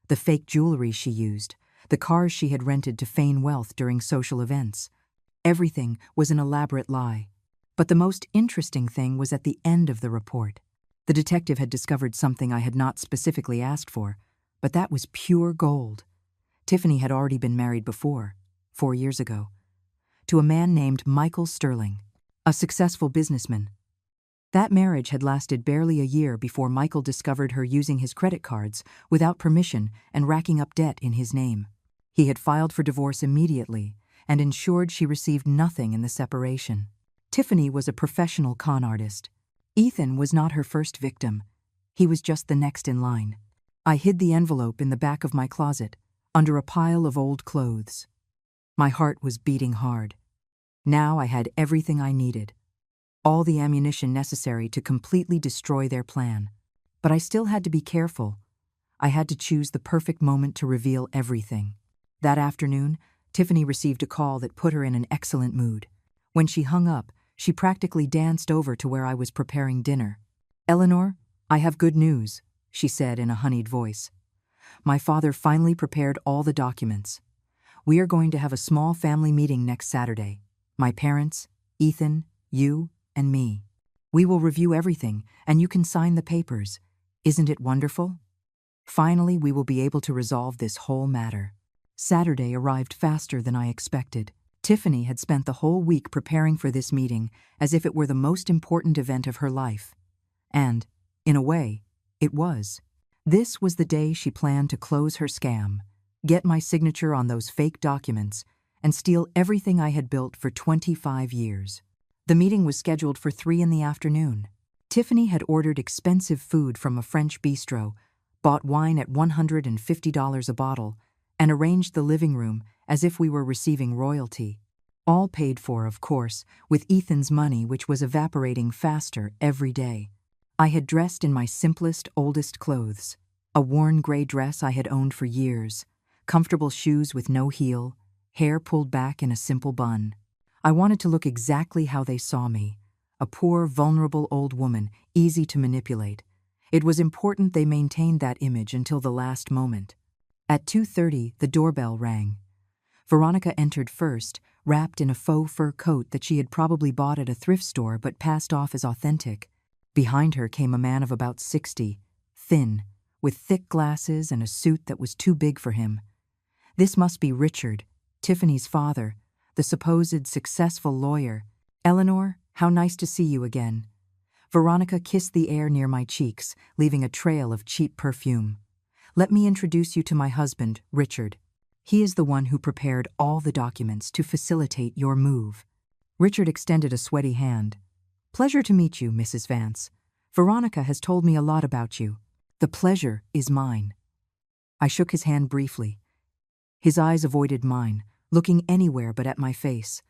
The fake jewelry she used. The cars she had rented to feign wealth during social events. Everything was an elaborate lie. But the most interesting thing was at the end of the report. The detective had discovered something I had not specifically asked for, but that was pure gold. Tiffany had already been married before, 4 years ago, to a man named Michael Sterling, a successful businessman. That marriage had lasted barely a year before Michael discovered her using his credit cards without permission and racking up debt in his name. He had filed for divorce immediately and ensured she received nothing in the separation. Tiffany was a professional con artist. Ethan was not her first victim. He was just the next in line. I hid the envelope in the back of my closet, under a pile of old clothes. My heart was beating hard. Now I had everything I needed, all the ammunition necessary to completely destroy their plan. But I still had to be careful. I had to choose the perfect moment to reveal everything. That afternoon, Tiffany received a call that put her in an excellent mood. When she hung up, she practically danced over to where I was preparing dinner. "Eleanor, I have good news," she said in a honeyed voice. "My father finally prepared all the documents. We are going to have a small family meeting next Saturday. My parents, Ethan, you, and me. We will review everything, and you can sign the papers. Isn't it wonderful? Finally, we will be able to resolve this whole matter." Saturday arrived faster than I expected. Tiffany had spent the whole week preparing for this meeting as if it were the most important event of her life. And, in a way, it was. This was the day she planned to close her scam, get my signature on those fake documents, and steal everything I had built for 25 years. The meeting was scheduled for 3 in the afternoon. Tiffany had ordered expensive food from a French bistro, bought wine at $150 a bottle, and arranged the living room as if we were receiving royalty. All paid for, of course, with Ethan's money, which was evaporating faster every day. I had dressed in my simplest, oldest clothes, a worn gray dress I had owned for years, comfortable shoes with no heel, hair pulled back in a simple bun. I wanted to look exactly how they saw me, a poor, vulnerable old woman, easy to manipulate. It was important they maintained that image until the last moment. At 2:30, the doorbell rang. Veronica entered first, wrapped in a faux fur coat that she had probably bought at a thrift store but passed off as authentic. Behind her came a man of about 60, thin, with thick glasses and a suit that was too big for him. This must be Richard, Tiffany's father, the supposed successful lawyer. "Eleanor, how nice to see you again." Veronica kissed the air near my cheeks, leaving a trail of cheap perfume. "Let me introduce you to my husband, Richard. He is the one who prepared all the documents to facilitate your move." Richard extended a sweaty hand. "Pleasure to meet you, Mrs. Vance. Veronica has told me a lot about you. The pleasure is mine." I shook his hand briefly. His eyes avoided mine, looking anywhere but at my face.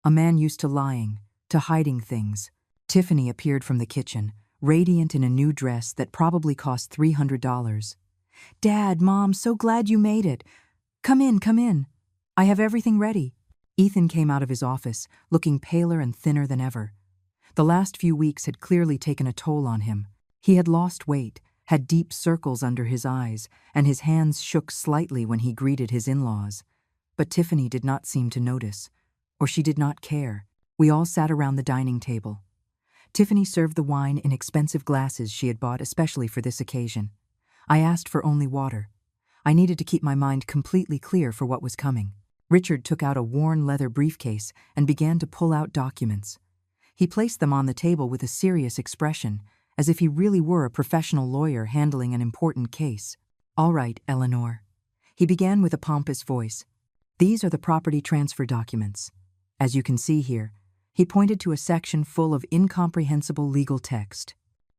A man used to lying, to hiding things. Tiffany appeared from the kitchen, radiant in a new dress that probably cost $300. "Dad, Mom, so glad you made it. Come in, come in. I have everything ready." Ethan came out of his office, looking paler and thinner than ever. The last few weeks had clearly taken a toll on him. He had lost weight, had deep circles under his eyes, and his hands shook slightly when he greeted his in-laws. But Tiffany did not seem to notice, or she did not care. We all sat around the dining table. Tiffany served the wine in expensive glasses she had bought especially for this occasion. I asked for only water. I needed to keep my mind completely clear for what was coming. Richard took out a worn leather briefcase and began to pull out documents. He placed them on the table with a serious expression, as if he really were a professional lawyer handling an important case. "All right, Eleanor." He began with a pompous voice. "These are the property transfer documents. As you can see here," he pointed to a section full of incomprehensible legal text.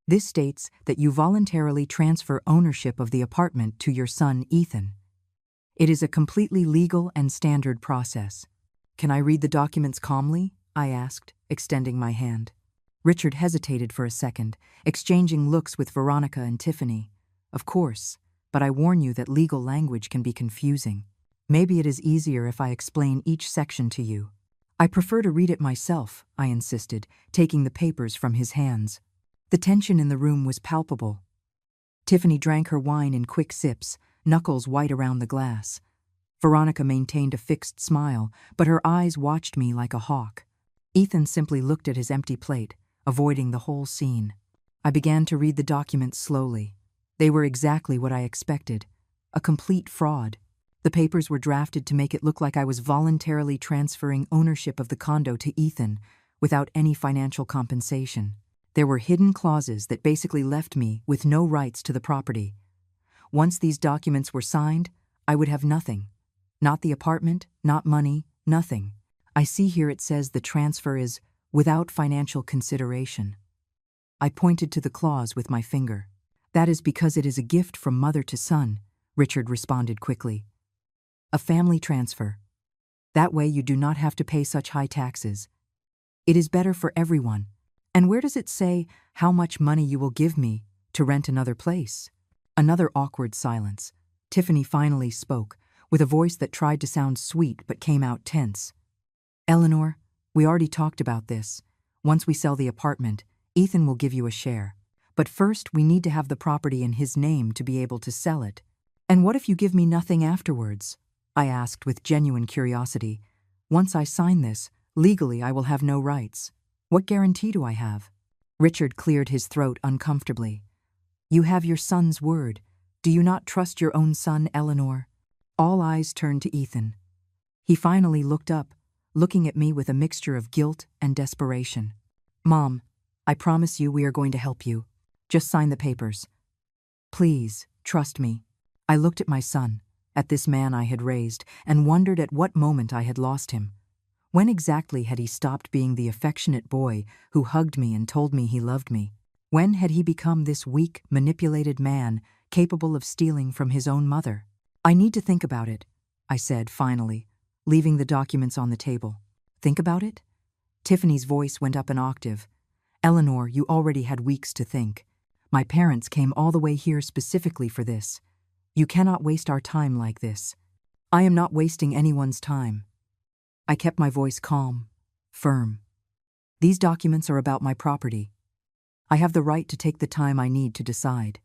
"This states that you voluntarily transfer ownership of the apartment to your son, Ethan. It is a completely legal and standard process." "Can I read the documents calmly?" I asked, extending my hand. Richard hesitated for a second, exchanging looks with Veronica and Tiffany. "Of course, but I warn you that legal language can be confusing. Maybe it is easier if I explain each section to you." "I prefer to read it myself," I insisted, taking the papers from his hands. The tension in the room was palpable. Tiffany drank her wine in quick sips, knuckles white around the glass. Veronica maintained a fixed smile, but her eyes watched me like a hawk. Ethan simply looked at his empty plate, avoiding the whole scene. I began to read the documents slowly. They were exactly what I expected. A complete fraud. The papers were drafted to make it look like I was voluntarily transferring ownership of the condo to Ethan without any financial compensation. There were hidden clauses that basically left me with no rights to the property. Once these documents were signed, I would have nothing. Not the apartment, not money, nothing. I see here it says the transfer is without financial consideration. I pointed to the clause with my finger. That is because it is a gift from mother to son, Richard responded quickly. A family transfer. That way you do not have to pay such high taxes. It is better for everyone. And where does it say how much money you will give me to rent another place? Another awkward silence. Tiffany finally spoke, with a voice that tried to sound sweet but came out tense. Eleanor, we already talked about this. Once we sell the apartment, Ethan will give you a share. But first we need to have the property in his name to be able to sell it. And what if you give me nothing afterwards? I asked with genuine curiosity. Once I sign this, legally I will have no rights. What guarantee do I have? Richard cleared his throat uncomfortably. You have your son's word. Do you not trust your own son, Eleanor? All eyes turned to Ethan. He finally looked up, looking at me with a mixture of guilt and desperation. Mom, I promise you we are going to help you. Just sign the papers. Please, trust me. I looked at my son, at this man I had raised, and wondered at what moment I had lost him. When exactly had he stopped being the affectionate boy who hugged me and told me he loved me? When had he become this weak, manipulated man capable of stealing from his own mother? I need to think about it, I said finally, leaving the documents on the table. Think about it? Tiffany's voice went up an octave. Eleanor, you already had weeks to think. My parents came all the way here specifically for this. You cannot waste our time like this. I am not wasting anyone's time. I kept my voice calm, firm. These documents are about my property. I have the right to take the time I need to decide.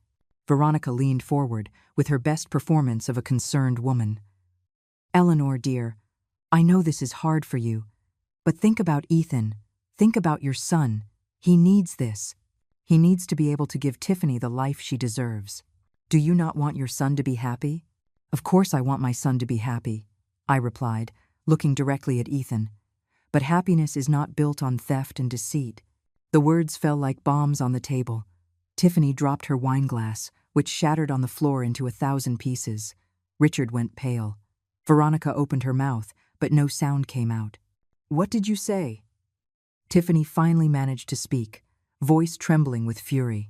Veronica leaned forward with her best performance of a concerned woman. Eleanor, dear, I know this is hard for you, but think about Ethan. Think about your son. He needs this. He needs to be able to give Tiffany the life she deserves. Do you not want your son to be happy? Of course I want my son to be happy, I replied, looking directly at Ethan. But happiness is not built on theft and deceit. The words fell like bombs on the table. Tiffany dropped her wineglass, which shattered on the floor into 1,000 pieces. Richard went pale. Veronica opened her mouth, but no sound came out. What did you say? Tiffany finally managed to speak, voice trembling with fury.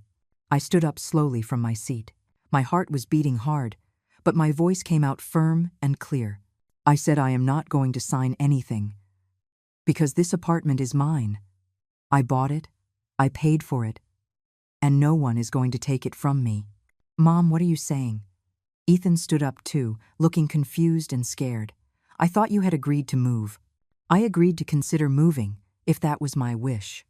I stood up slowly from my seat. My heart was beating hard, but my voice came out firm and clear. I said I am not going to sign anything. Because this apartment is mine. I bought it, I paid for it, and no one is going to take it from me. Mom, what are you saying? Ethan stood up too, looking confused and scared. I thought you had agreed to move. I agreed to consider moving, if that was my wish.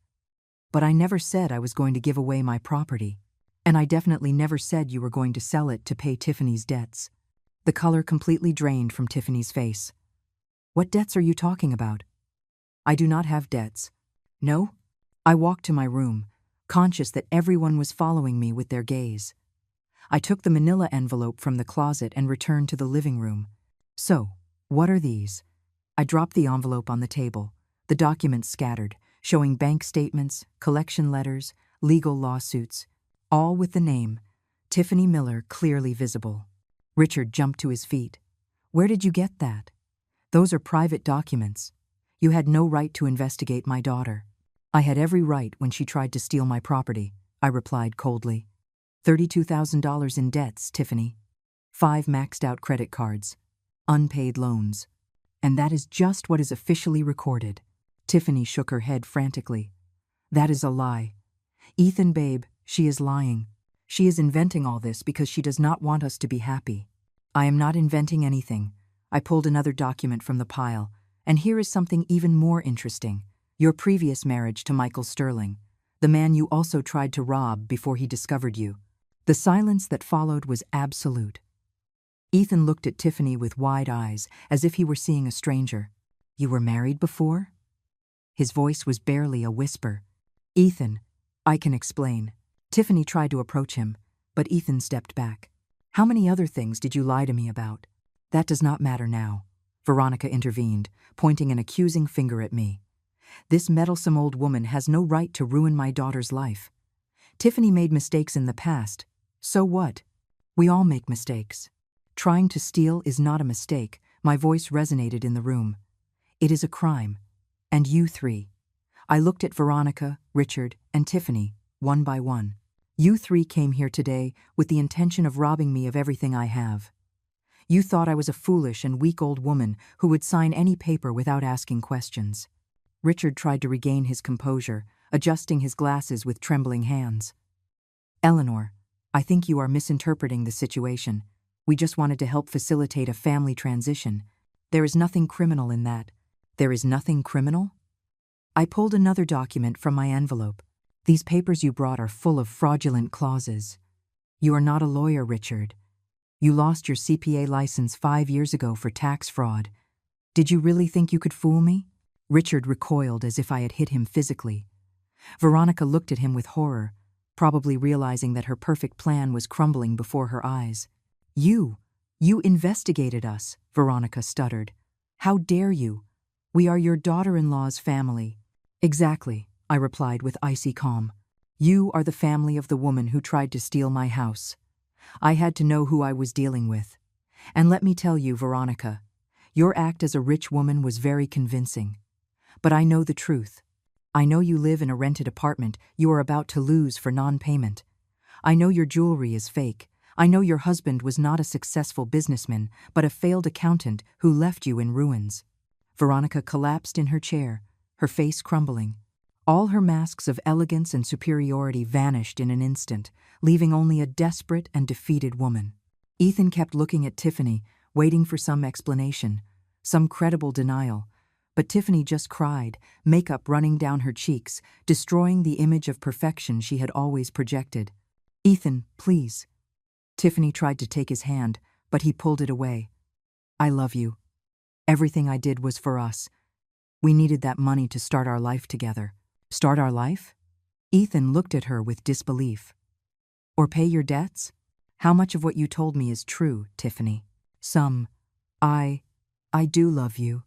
But I never said I was going to give away my property. And I definitely never said you were going to sell it to pay Tiffany's debts. The color completely drained from Tiffany's face. What debts are you talking about? I do not have debts. No? I walked to my room, conscious that everyone was following me with their gaze. I took the manila envelope from the closet and returned to the living room. So, what are these? I dropped the envelope on the table, the documents scattered, showing bank statements, collection letters, legal lawsuits, all with the name, Tiffany Miller, clearly visible. Richard jumped to his feet. Where did you get that? Those are private documents. You had no right to investigate my daughter. I had every right when she tried to steal my property, I replied coldly. $32,000 in debts, Tiffany. 5 maxed-out credit cards. Unpaid loans. And that is just what is officially recorded. Tiffany shook her head frantically. That is a lie. Ethan, babe, she is lying. She is inventing all this because she does not want us to be happy. I am not inventing anything. I pulled another document from the pile, and here is something even more interesting. Your previous marriage to Michael Sterling, the man you also tried to rob before he discovered you. The silence that followed was absolute. Ethan looked at Tiffany with wide eyes, as if he were seeing a stranger. You were married before? His voice was barely a whisper. Ethan, I can explain. Tiffany tried to approach him, but Ethan stepped back. How many other things did you lie to me about? That does not matter now. Veronica intervened, pointing an accusing finger at me. This meddlesome old woman has no right to ruin my daughter's life. Tiffany made mistakes in the past. So what? We all make mistakes. Trying to steal is not a mistake. My voice resonated in the room. It is a crime. And you three. I looked at Veronica, Richard, and Tiffany, one by one. You three came here today with the intention of robbing me of everything I have. You thought I was a foolish and weak old woman who would sign any paper without asking questions. Richard tried to regain his composure, adjusting his glasses with trembling hands. Eleanor, I think you are misinterpreting the situation. We just wanted to help facilitate a family transition. There is nothing criminal in that. There is nothing criminal? I pulled another document from my envelope. These papers you brought are full of fraudulent clauses. You are not a lawyer, Richard. You lost your CPA license 5 years ago for tax fraud. Did you really think you could fool me? Richard recoiled as if I had hit him physically. Veronica looked at him with horror, probably realizing that her perfect plan was crumbling before her eyes. You investigated us, Veronica stuttered. How dare you? We are your daughter-in-law's family. Exactly, I replied with icy calm. You are the family of the woman who tried to steal my house. I had to know who I was dealing with. And let me tell you, Veronica, your act as a rich woman was very convincing. But I know the truth. I know you live in a rented apartment you are about to lose for non-payment. I know your jewelry is fake. I know your husband was not a successful businessman, but a failed accountant who left you in ruins. Veronica collapsed in her chair, her face crumbling. All her masks of elegance and superiority vanished in an instant, leaving only a desperate and defeated woman. Ethan kept looking at Tiffany, waiting for some explanation, some credible denial. But Tiffany just cried, makeup running down her cheeks, destroying the image of perfection she had always projected. Ethan, please. Tiffany tried to take his hand, but he pulled it away. I love you. Everything I did was for us. We needed that money to start our life together. Start our life? Ethan looked at her with disbelief. Or pay your debts? How much of what you told me is true, Tiffany? Some. I do love you.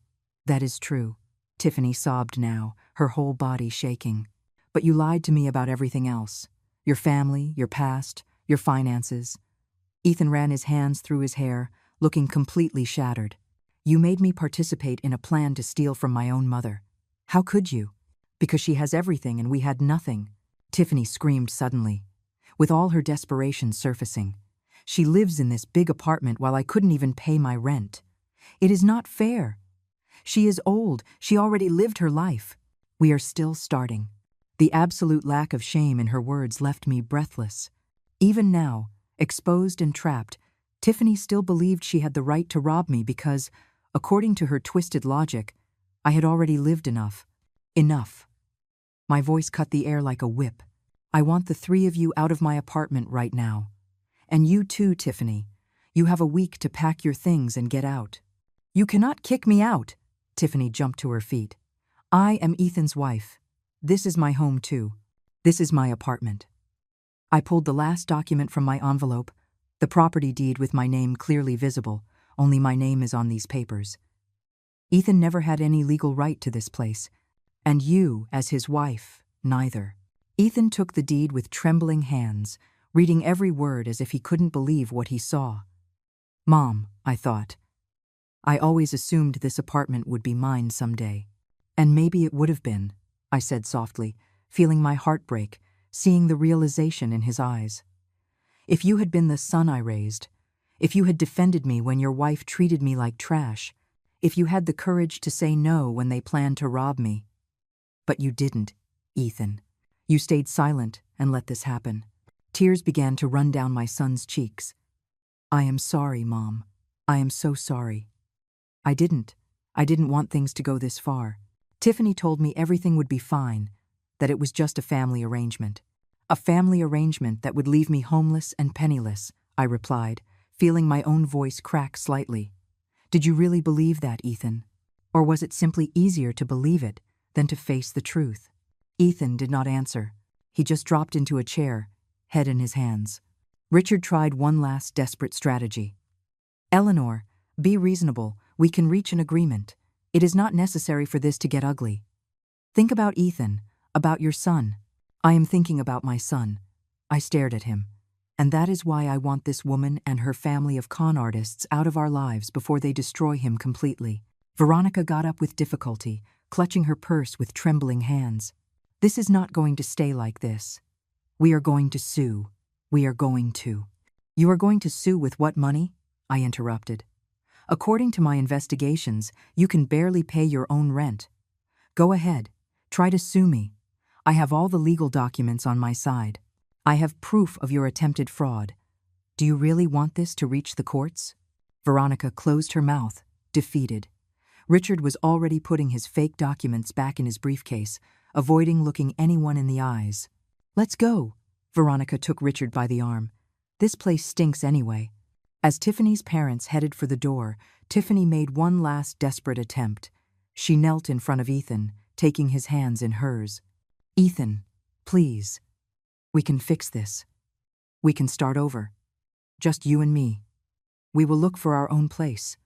That is true. Tiffany sobbed now, her whole body shaking. But you lied to me about everything else. Your family, your past, your finances. Ethan ran his hands through his hair, looking completely shattered. You made me participate in a plan to steal from my own mother. How could you? Because she has everything and we had nothing. Tiffany screamed suddenly, with all her desperation surfacing. She lives in this big apartment while I couldn't even pay my rent. It is not fair. She is old. She already lived her life. We are still starting. The absolute lack of shame in her words left me breathless. Even now, exposed and trapped, Tiffany still believed she had the right to rob me because, according to her twisted logic, I had already lived enough. Enough. My voice cut the air like a whip. I want the three of you out of my apartment right now. And you too, Tiffany. You have a week to pack your things and get out. You cannot kick me out. Tiffany jumped to her feet. I am Ethan's wife. This is my home too. This is my apartment. I pulled the last document from my envelope, the property deed with my name clearly visible, only my name is on these papers. Ethan never had any legal right to this place, and you, as his wife, neither. Ethan took the deed with trembling hands, reading every word as if he couldn't believe what he saw. Mom, I thought. I always assumed this apartment would be mine someday. And maybe it would have been, I said softly, feeling my heart break, seeing the realization in his eyes. If you had been the son I raised, if you had defended me when your wife treated me like trash, if you had the courage to say no when they planned to rob me. But you didn't, Ethan. You stayed silent and let this happen. Tears began to run down my son's cheeks. I am sorry, Mom. I am so sorry. I didn't want things to go this far. Tiffany told me everything would be fine, that it was just a family arrangement. A family arrangement that would leave me homeless and penniless, I replied, feeling my own voice crack slightly. Did you really believe that, Ethan? Or was it simply easier to believe it than to face the truth? Ethan did not answer. He just dropped into a chair, head in his hands. Richard tried one last desperate strategy. Eleanor, be reasonable. We can reach an agreement. It is not necessary for this to get ugly. Think about Ethan, about your son. I am thinking about my son. I stared at him. And that is why I want this woman and her family of con artists out of our lives before they destroy him completely. Veronica got up with difficulty, clutching her purse with trembling hands. This is not going to stay like this. We are going to sue. We are going to. You are going to sue with what money? I interrupted. According to my investigations, you can barely pay your own rent. Go ahead. Try to sue me. I have all the legal documents on my side. I have proof of your attempted fraud. Do you really want this to reach the courts? Veronica closed her mouth, defeated. Richard was already putting his fake documents back in his briefcase, avoiding looking anyone in the eyes. Let's go. Veronica took Richard by the arm. This place stinks anyway. As Tiffany's parents headed for the door, Tiffany made one last desperate attempt. She knelt in front of Ethan, taking his hands in hers. Ethan, please. We can fix this. We can start over. Just you and me. We will look for our own place.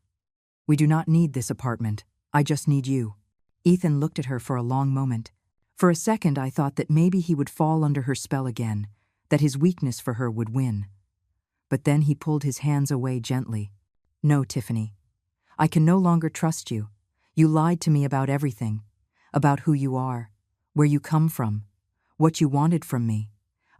We do not need this apartment. I just need you. Ethan looked at her for a long moment. For a second, I thought that maybe he would fall under her spell again, that his weakness for her would win. But then he pulled his hands away gently. No, Tiffany. I can no longer trust you. You lied to me about everything. About who you are, where you come from, what you wanted from me.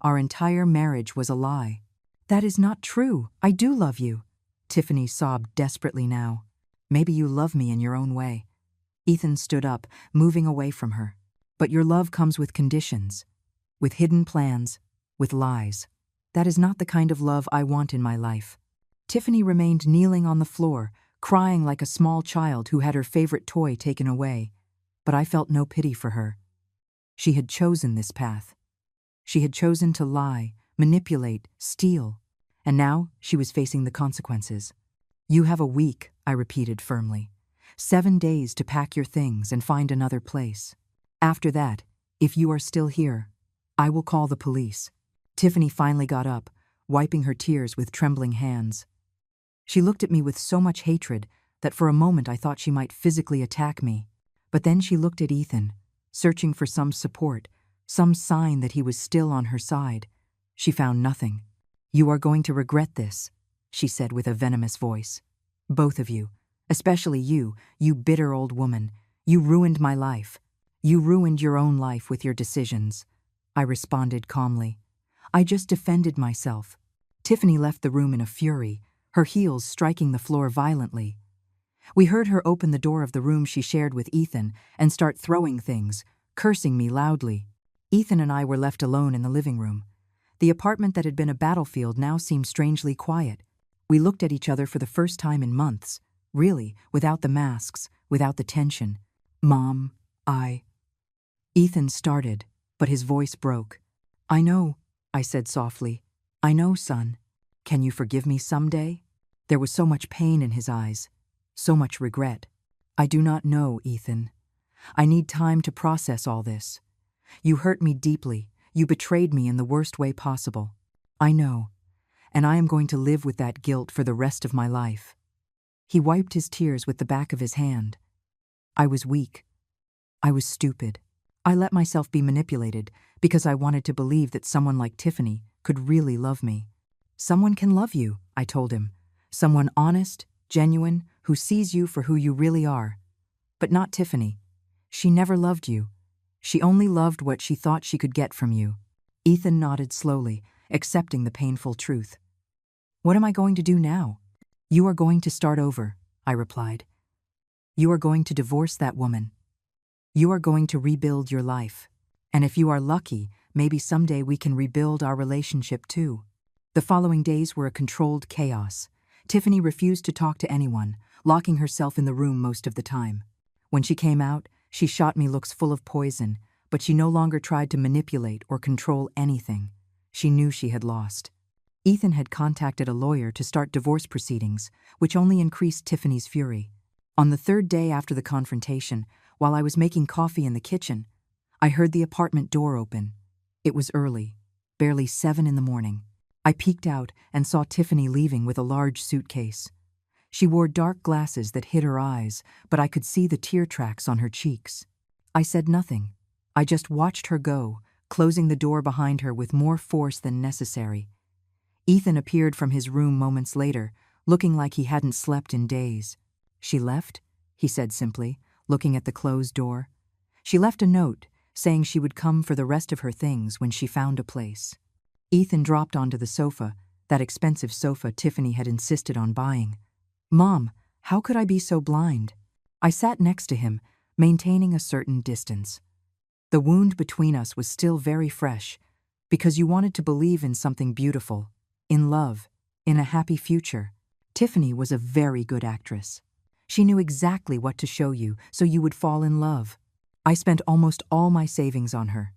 Our entire marriage was a lie. That is not true. I do love you. Tiffany sobbed desperately now. Maybe you love me in your own way. Ethan stood up, moving away from her. But your love comes with conditions, with hidden plans, with lies. That is not the kind of love I want in my life. Tiffany remained kneeling on the floor, crying like a small child who had her favorite toy taken away. But I felt no pity for her. She had chosen this path. She had chosen to lie, manipulate, steal, and now she was facing the consequences. You have a week, I repeated firmly. 7 days to pack your things and find another place. After that, if you are still here, I will call the police. Tiffany finally got up, wiping her tears with trembling hands. She looked at me with so much hatred that for a moment I thought she might physically attack me. But then she looked at Ethan, searching for some support, some sign that he was still on her side. She found nothing. You are going to regret this, she said with a venomous voice. Both of you, especially you bitter old woman. You ruined my life. You ruined your own life with your decisions. I responded calmly. I just defended myself. Tiffany left the room in a fury, her heels striking the floor violently. We heard her open the door of the room she shared with Ethan and start throwing things, cursing me loudly. Ethan and I were left alone in the living room. The apartment that had been a battlefield now seemed strangely quiet. We looked at each other for the first time in months, really, without the masks, without the tension. Mom, Ethan started, but his voice broke. I know, I said softly. I know, son. Can you forgive me someday? There was so much pain in his eyes, so much regret. I do not know, Ethan. I need time to process all this. You hurt me deeply. You betrayed me in the worst way possible. I know, and I am going to live with that guilt for the rest of my life. He wiped his tears with the back of his hand. I was weak. I was stupid. I let myself be manipulated because I wanted to believe that someone like Tiffany could really love me. Someone can love you, I told him. Someone honest, genuine, who sees you for who you really are. But not Tiffany. She never loved you. She only loved what she thought she could get from you. Ethan nodded slowly, accepting the painful truth. What am I going to do now? You are going to start over, I replied. You are going to divorce that woman. You are going to rebuild your life. And if you are lucky, maybe someday we can rebuild our relationship too. The following days were a controlled chaos. Tiffany refused to talk to anyone, locking herself in the room most of the time. When she came out, she shot me looks full of poison, but she no longer tried to manipulate or control anything. She knew she had lost. Ethan had contacted a lawyer to start divorce proceedings, which only increased Tiffany's fury. On the 3rd day after the confrontation, while I was making coffee in the kitchen, I heard the apartment door open. It was early, barely 7 in the morning. I peeked out and saw Tiffany leaving with a large suitcase. She wore dark glasses that hid her eyes, but I could see the tear tracks on her cheeks. I said nothing, I just watched her go, closing the door behind her with more force than necessary. Ethan appeared from his room moments later, looking like he hadn't slept in days. "She left?" he said simply, looking at the closed door. "She left a note, saying she would come for the rest of her things when she found a place." Ethan dropped onto the sofa, that expensive sofa Tiffany had insisted on buying. "Mom, how could I be so blind?" I sat next to him, maintaining a certain distance. The wound between us was still very fresh, because you wanted to believe in something beautiful, in love, in a happy future. Tiffany was a very good actress. She knew exactly what to show you so you would fall in love. I spent almost all my savings on her.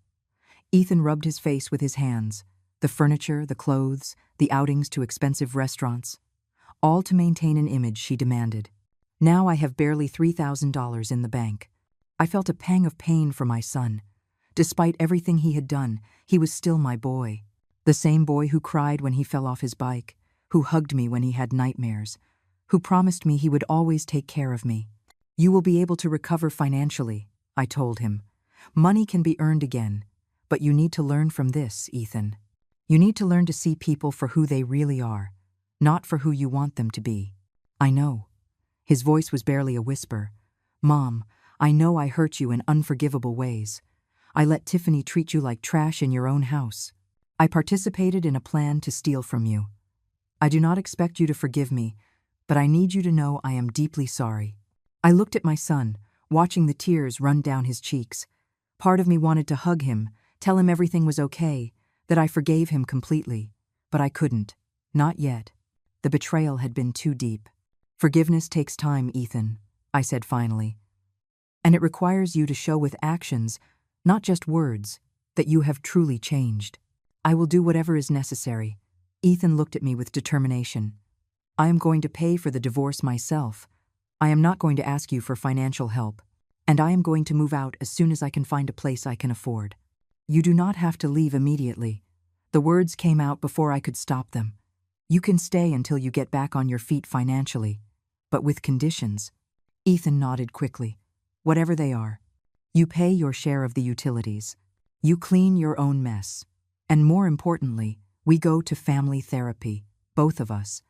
Ethan rubbed his face with his hands, the furniture, the clothes, the outings to expensive restaurants, all to maintain an image she demanded. Now I have barely $3,000 in the bank. I felt a pang of pain for my son. Despite everything he had done, he was still my boy. The same boy who cried when he fell off his bike, who hugged me when he had nightmares, who promised me he would always take care of me. "You will be able to recover financially," I told him. "Money can be earned again, but you need to learn from this, Ethan. You need to learn to see people for who they really are, not for who you want them to be." "I know." His voice was barely a whisper. "Mom, I know I hurt you in unforgivable ways. I let Tiffany treat you like trash in your own house. I participated in a plan to steal from you. I do not expect you to forgive me, but I need you to know I am deeply sorry." I looked at my son, watching the tears run down his cheeks. Part of me wanted to hug him, tell him everything was okay, that I forgave him completely, but I couldn't. Not yet. The betrayal had been too deep. "Forgiveness takes time, Ethan," I said finally. "And it requires you to show with actions, not just words, that you have truly changed. I will do whatever is necessary." Ethan looked at me with determination. "I am going to pay for the divorce myself. I am not going to ask you for financial help. And I am going to move out as soon as I can find a place I can afford. You do not have to leave immediately." The words came out before I could stop them. "You can stay until you get back on your feet financially, but with conditions." Ethan nodded quickly. "Whatever they are. You pay your share of the utilities. You clean your own mess. And more importantly, we go to family therapy, both of us,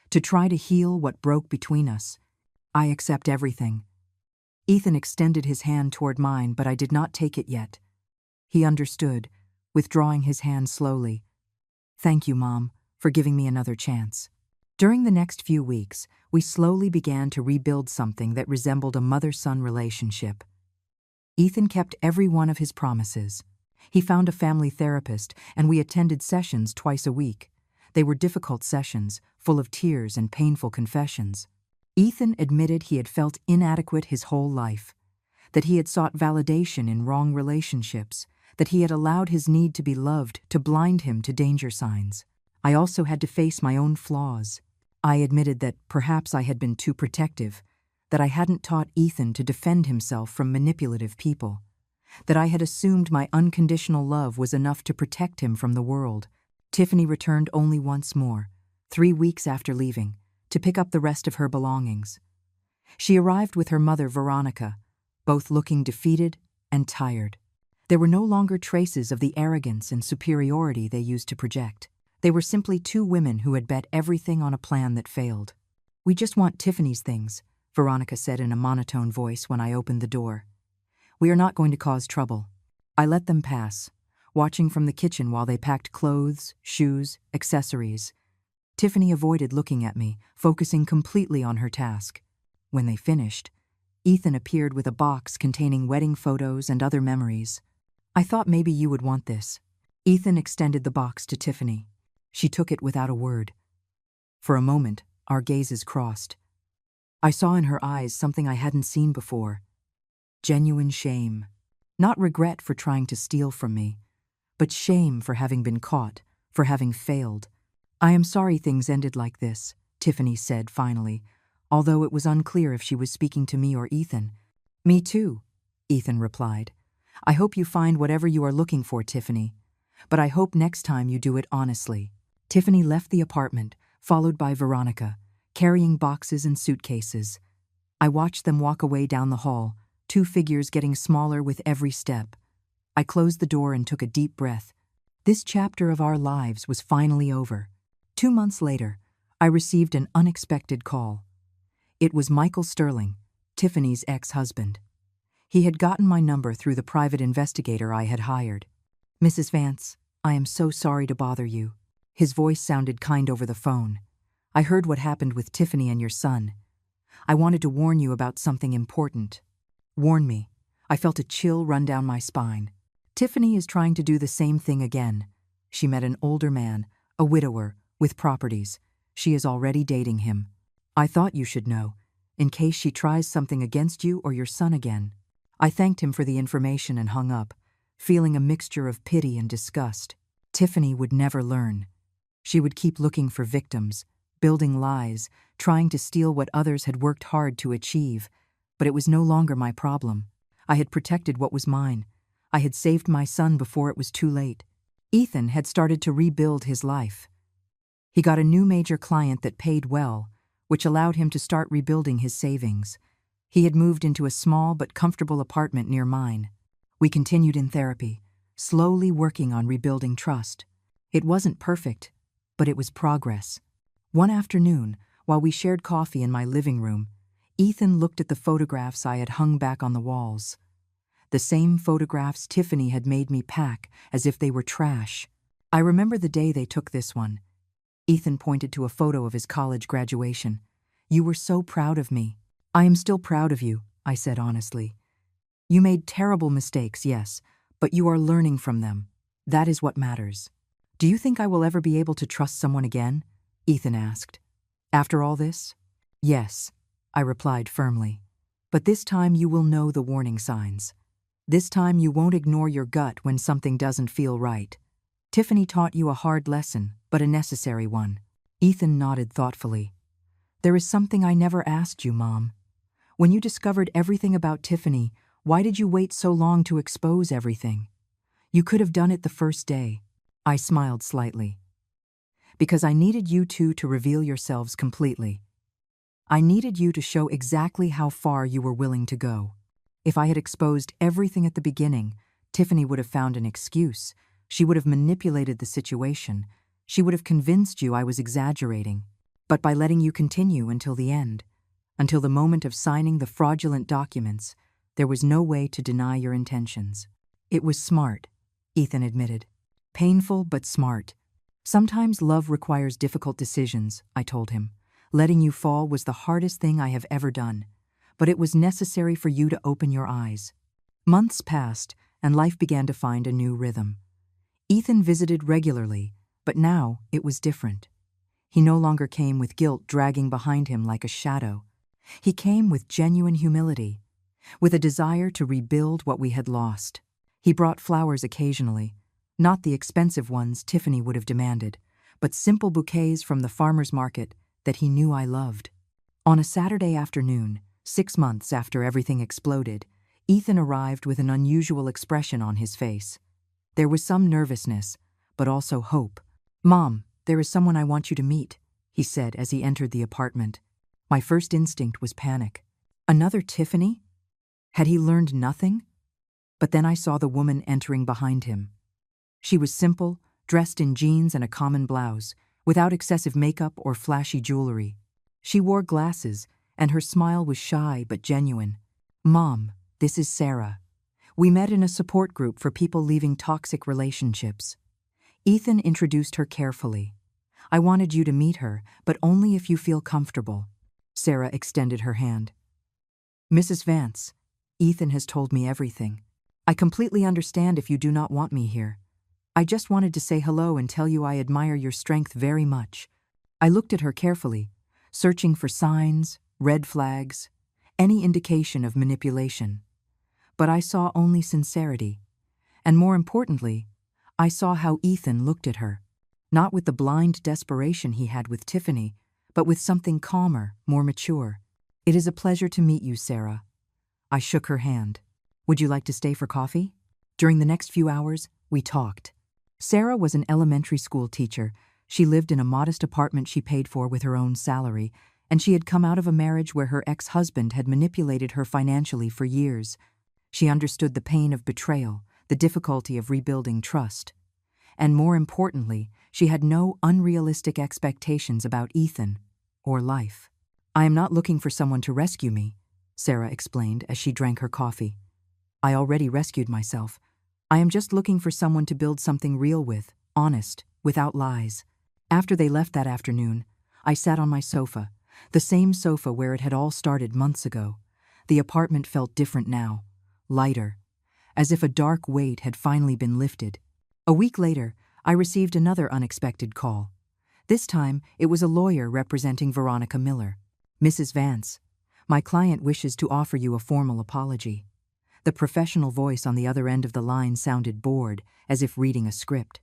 to try to heal what broke between us. I accept everything." Ethan extended his hand toward mine, but I did not take it yet. He understood, withdrawing his hand slowly. "Thank you, Mom, for giving me another chance." During the next few weeks, we slowly began to rebuild something that resembled a mother-son relationship. Ethan kept every one of his promises. He found a family therapist, and we attended sessions twice a week. They were difficult sessions, full of tears and painful confessions. Ethan admitted he had felt inadequate his whole life, that he had sought validation in wrong relationships, that he had allowed his need to be loved to blind him to danger signs. I also had to face my own flaws. I admitted that perhaps I had been too protective, that I hadn't taught Ethan to defend himself from manipulative people, that I had assumed my unconditional love was enough to protect him from the world. Tiffany returned only once more, 3 weeks after leaving, to pick up the rest of her belongings. She arrived with her mother, Veronica, both looking defeated and tired. There were no longer traces of the arrogance and superiority they used to project. They were simply two women who had bet everything on a plan that failed. "We just want Tiffany's things," Veronica said in a monotone voice when I opened the door. "We are not going to cause trouble." I let them pass, watching from the kitchen while they packed clothes, shoes, accessories. Tiffany avoided looking at me, focusing completely on her task. When they finished, Ethan appeared with a box containing wedding photos and other memories. "I thought maybe you would want this." Ethan extended the box to Tiffany. She took it without a word. For a moment, our gazes crossed. I saw in her eyes something I hadn't seen before. Genuine shame. Not regret for trying to steal from me, but shame for having been caught, for having failed. "I am sorry things ended like this," Tiffany said finally, although it was unclear if she was speaking to me or Ethan. "Me too," Ethan replied. "I hope you find whatever you are looking for, Tiffany. But I hope next time you do it honestly." Tiffany left the apartment, followed by Veronica, carrying boxes and suitcases. I watched them walk away down the hall, two figures getting smaller with every step. I closed the door and took a deep breath. This chapter of our lives was finally over. 2 months later, I received an unexpected call. It was Michael Sterling, Tiffany's ex-husband. He had gotten my number through the private investigator I had hired. "Mrs. Vance, I am so sorry to bother you." His voice sounded kind over the phone. "I heard what happened with Tiffany and your son. I wanted to warn you about something important." "Warn me." I felt a chill run down my spine. "Tiffany is trying to do the same thing again. She met an older man, a widower, with properties. She is already dating him. I thought you should know, in case she tries something against you or your son again." I thanked him for the information and hung up, feeling a mixture of pity and disgust. Tiffany would never learn. She would keep looking for victims, building lies, trying to steal what others had worked hard to achieve. But it was no longer my problem. I had protected what was mine. I had saved my son before it was too late. Ethan had started to rebuild his life. He got a new major client that paid well, which allowed him to start rebuilding his savings. He had moved into a small but comfortable apartment near mine. We continued in therapy, slowly working on rebuilding trust. It wasn't perfect, but it was progress. One afternoon, while we shared coffee in my living room, Ethan looked at the photographs I had hung back on the walls. The same photographs Tiffany had made me pack as if they were trash. "I remember the day they took this one." Ethan pointed to a photo of his college graduation. "You were so proud of me." "I am still proud of you," I said honestly. "You made terrible mistakes, yes, but you are learning from them. That is what matters." "Do you think I will ever be able to trust someone again?" Ethan asked. "After all this?" "Yes," I replied firmly. "But this time you will know the warning signs. This time you won't ignore your gut when something doesn't feel right. Tiffany taught you a hard lesson, but a necessary one." Ethan nodded thoughtfully. "There is something I never asked you, Mom. When you discovered everything about Tiffany, why did you wait so long to expose everything? You could have done it the first day." I smiled slightly. "Because I needed you two to reveal yourselves completely. I needed you to show exactly how far you were willing to go. If I had exposed everything at the beginning, Tiffany would have found an excuse. She would have manipulated the situation. She would have convinced you I was exaggerating. But by letting you continue until the end, until the moment of signing the fraudulent documents, there was no way to deny your intentions." "It was smart," Ethan admitted. "Painful, but smart. Sometimes love requires difficult decisions," I told him. "Letting you fall was the hardest thing I have ever done, but it was necessary for you to open your eyes." Months passed, and life began to find a new rhythm. Ethan visited regularly, but now it was different. He no longer came with guilt dragging behind him like a shadow. He came with genuine humility, with a desire to rebuild what we had lost. He brought flowers occasionally, not the expensive ones Tiffany would have demanded, but simple bouquets from the farmer's market that he knew I loved. On a Saturday afternoon, 6 months after everything exploded, Ethan arrived with an unusual expression on his face. There was some nervousness, but also hope. "Mom, there is someone I want you to meet," he said as he entered the apartment. My first instinct was panic. Another Tiffany? Had he learned nothing? But then I saw the woman entering behind him. She was simple, dressed in jeans and a common blouse, without excessive makeup or flashy jewelry. She wore glasses, and her smile was shy but genuine. "Mom, this is Sarah. We met in a support group for people leaving toxic relationships." Ethan introduced her carefully. "I wanted you to meet her, but only if you feel comfortable." Sarah extended her hand. "Mrs. Vance, Ethan has told me everything. I completely understand if you do not want me here. I just wanted to say hello and tell you I admire your strength very much." I looked at her carefully, searching for signs, red flags, any indication of manipulation. But I saw only sincerity. And more importantly, I saw how Ethan looked at her, not with the blind desperation he had with Tiffany, but with something calmer, more mature. "It is a pleasure to meet you, Sarah." I shook her hand. "Would you like to stay for coffee?" During the next few hours, we talked. Sarah was an elementary school teacher. She lived in a modest apartment she paid for with her own salary, and she had come out of a marriage where her ex-husband had manipulated her financially for years. She understood the pain of betrayal, the difficulty of rebuilding trust. And more importantly, she had no unrealistic expectations about Ethan or life. "I am not looking for someone to rescue me," Sarah explained as she drank her coffee. "I already rescued myself. I am just looking for someone to build something real with, honest, without lies." After they left that afternoon, I sat on my sofa, the same sofa where it had all started months ago. The apartment felt different now, lighter, as if a dark weight had finally been lifted. A week later, I received another unexpected call. This time, it was a lawyer representing Veronica Miller. "Mrs. Vance, my client wishes to offer you a formal apology." The professional voice on the other end of the line sounded bored, as if reading a script.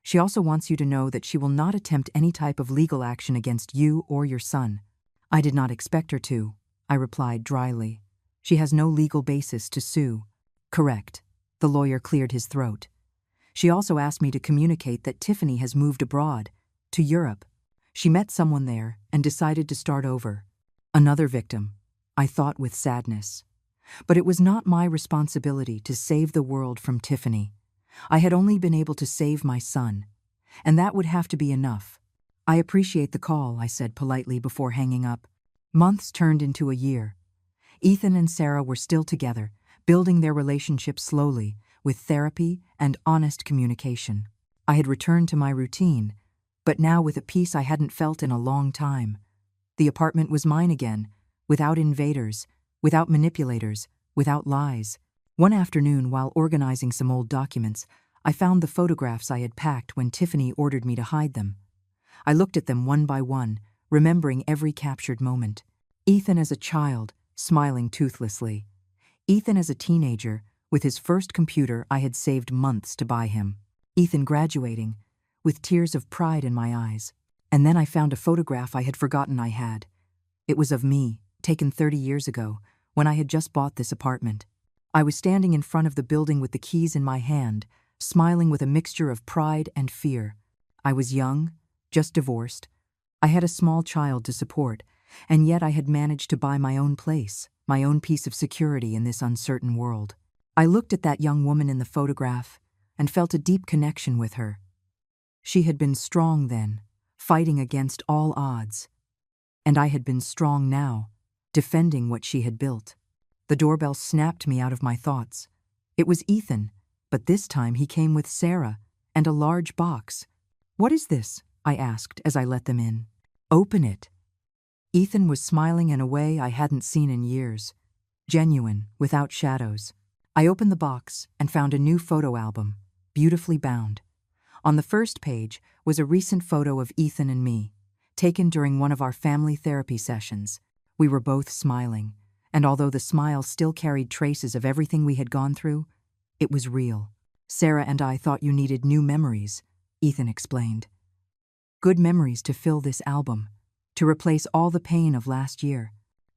"She also wants you to know that she will not attempt any type of legal action against you or your son." "I did not expect her to," I replied dryly. "She has no legal basis to sue." "Correct." The lawyer cleared his throat. "She also asked me to communicate that Tiffany has moved abroad, to Europe. She met someone there and decided to start over." Another victim, I thought with sadness. But it was not my responsibility to save the world from Tiffany. I had only been able to save my son, and that would have to be enough. "I appreciate the call," I said politely before hanging up. Months turned into a year. Ethan and Sarah were still together, building their relationship slowly, with therapy and honest communication. I had returned to my routine, but now with a peace I hadn't felt in a long time. The apartment was mine again, without invaders, without manipulators, without lies. One afternoon, while organizing some old documents, I found the photographs I had packed when Tiffany ordered me to hide them. I looked at them one by one, remembering every captured moment. Ethan as a child, smiling toothlessly. Ethan as a teenager, with his first computer I had saved months to buy him. Ethan graduating, with tears of pride in my eyes. And then I found a photograph I had forgotten I had. It was of me, taken 30 years ago, when I had just bought this apartment. I was standing in front of the building with the keys in my hand, smiling with a mixture of pride and fear. I was young, just divorced. I had a small child to support, and yet I had managed to buy my own place, my own piece of security in this uncertain world. I looked at that young woman in the photograph and felt a deep connection with her. She had been strong then, fighting against all odds. And I had been strong now, defending what she had built. The doorbell snapped me out of my thoughts. It was Ethan, but this time he came with Sarah and a large box. "What is this?" I asked as I let them in. "Open it." Ethan was smiling in a way I hadn't seen in years. Genuine, without shadows. I opened the box and found a new photo album, beautifully bound. On the first page was a recent photo of Ethan and me, taken during one of our family therapy sessions. We were both smiling, and although the smile still carried traces of everything we had gone through, it was real. "Sarah and I thought you needed new memories," Ethan explained. "Good memories to fill this album, to replace all the pain of last year."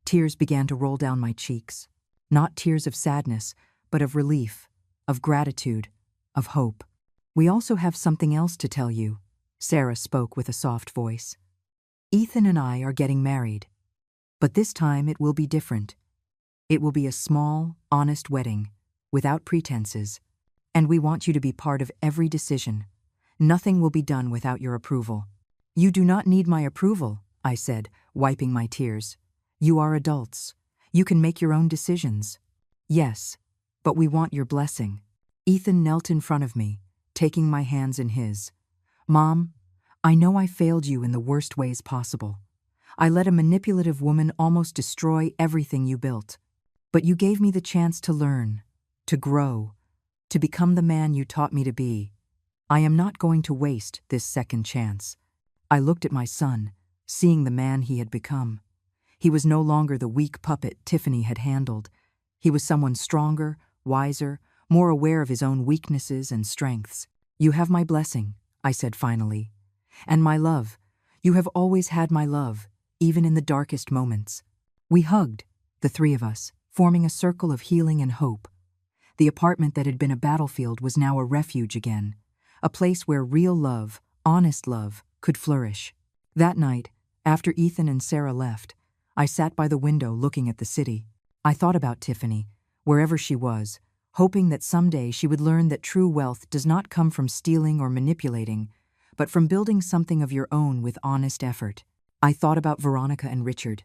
Tears began to roll down my cheeks. Not tears of sadness, but of relief, of gratitude, of hope. "We also have something else to tell you," Sarah spoke with a soft voice. "Ethan and I are getting married. But this time it will be different. It will be a small, honest wedding, without pretenses, and we want you to be part of every decision. Nothing will be done without your approval." "You do not need my approval," I said, wiping my tears. "You are adults. You can make your own decisions." "Yes, but we want your blessing." Ethan knelt in front of me, taking my hands in his. "Mom, I know I failed you in the worst ways possible. I let a manipulative woman almost destroy everything you built. But you gave me the chance to learn, to grow, to become the man you taught me to be. I am not going to waste this second chance." I looked at my son, seeing the man he had become. He was no longer the weak puppet Tiffany had handled. He was someone stronger, wiser, more aware of his own weaknesses and strengths. "You have my blessing," I said finally. "And my love. You have always had my love, even in the darkest moments." We hugged, the three of us, forming a circle of healing and hope. The apartment that had been a battlefield was now a refuge again, a place where real love, honest love, could flourish. That night, after Ethan and Sarah left, I sat by the window looking at the city. I thought about Tiffany, wherever she was, hoping that someday she would learn that true wealth does not come from stealing or manipulating, but from building something of your own with honest effort. I thought about Veronica and Richard,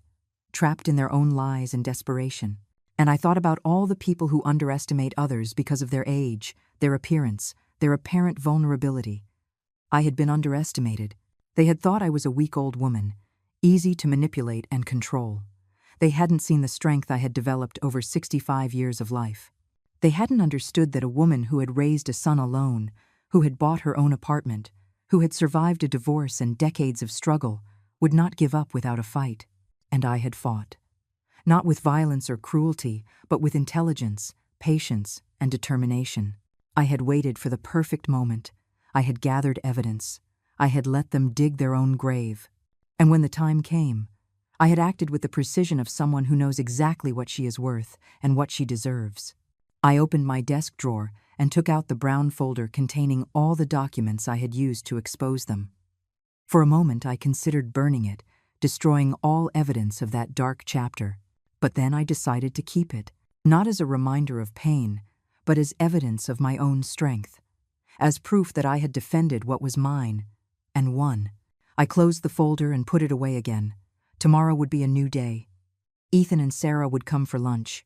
trapped in their own lies and desperation. And I thought about all the people who underestimate others because of their age, their appearance, their apparent vulnerability. I had been underestimated. They had thought I was a weak old woman, easy to manipulate and control. They hadn't seen the strength I had developed over 65 years of life. They hadn't understood that a woman who had raised a son alone, who had bought her own apartment, who had survived a divorce and decades of struggle, would not give up without a fight. And I had fought. Not with violence or cruelty, but with intelligence, patience, and determination. I had waited for the perfect moment. I had gathered evidence. I had let them dig their own grave. And when the time came, I had acted with the precision of someone who knows exactly what she is worth and what she deserves. I opened my desk drawer and took out the brown folder containing all the documents I had used to expose them. For a moment I considered burning it, destroying all evidence of that dark chapter. But then I decided to keep it, not as a reminder of pain, but as evidence of my own strength, as proof that I had defended what was mine, and won. I closed the folder and put it away again. Tomorrow would be a new day. Ethan and Sarah would come for lunch.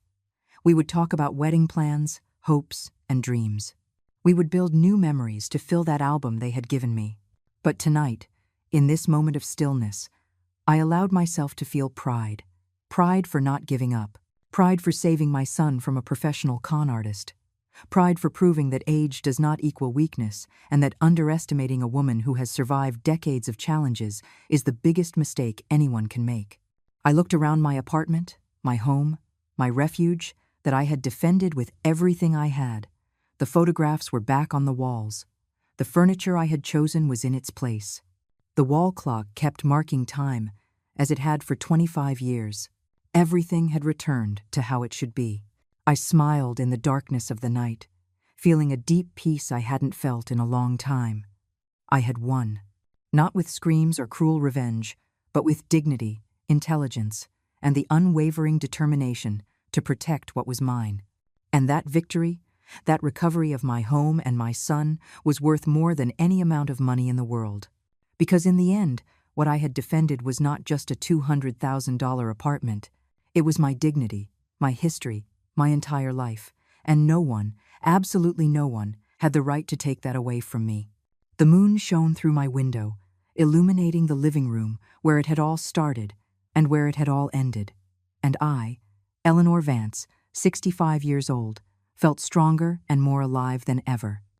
We would talk about wedding plans, hopes, and dreams. We would build new memories to fill that album they had given me. But tonight, in this moment of stillness, I allowed myself to feel pride. Pride for not giving up. Pride for saving my son from a professional con artist. Pride for proving that age does not equal weakness and that underestimating a woman who has survived decades of challenges is the biggest mistake anyone can make. I looked around my apartment, my home, my refuge that I had defended with everything I had. The photographs were back on the walls. The furniture I had chosen was in its place. The wall clock kept marking time, as it had for 25 years. Everything had returned to how it should be. I smiled in the darkness of the night, feeling a deep peace I hadn't felt in a long time. I had won, not with screams or cruel revenge, but with dignity, intelligence, and the unwavering determination to protect what was mine. And that victory, that recovery of my home and my son, was worth more than any amount of money in the world. Because in the end, what I had defended was not just a $200,000 apartment. It was my dignity, my history, my entire life, and no one, absolutely no one, had the right to take that away from me. The moon shone through my window, illuminating the living room where it had all started and where it had all ended. And I, Eleanor Vance, 65 years old, felt stronger and more alive than ever.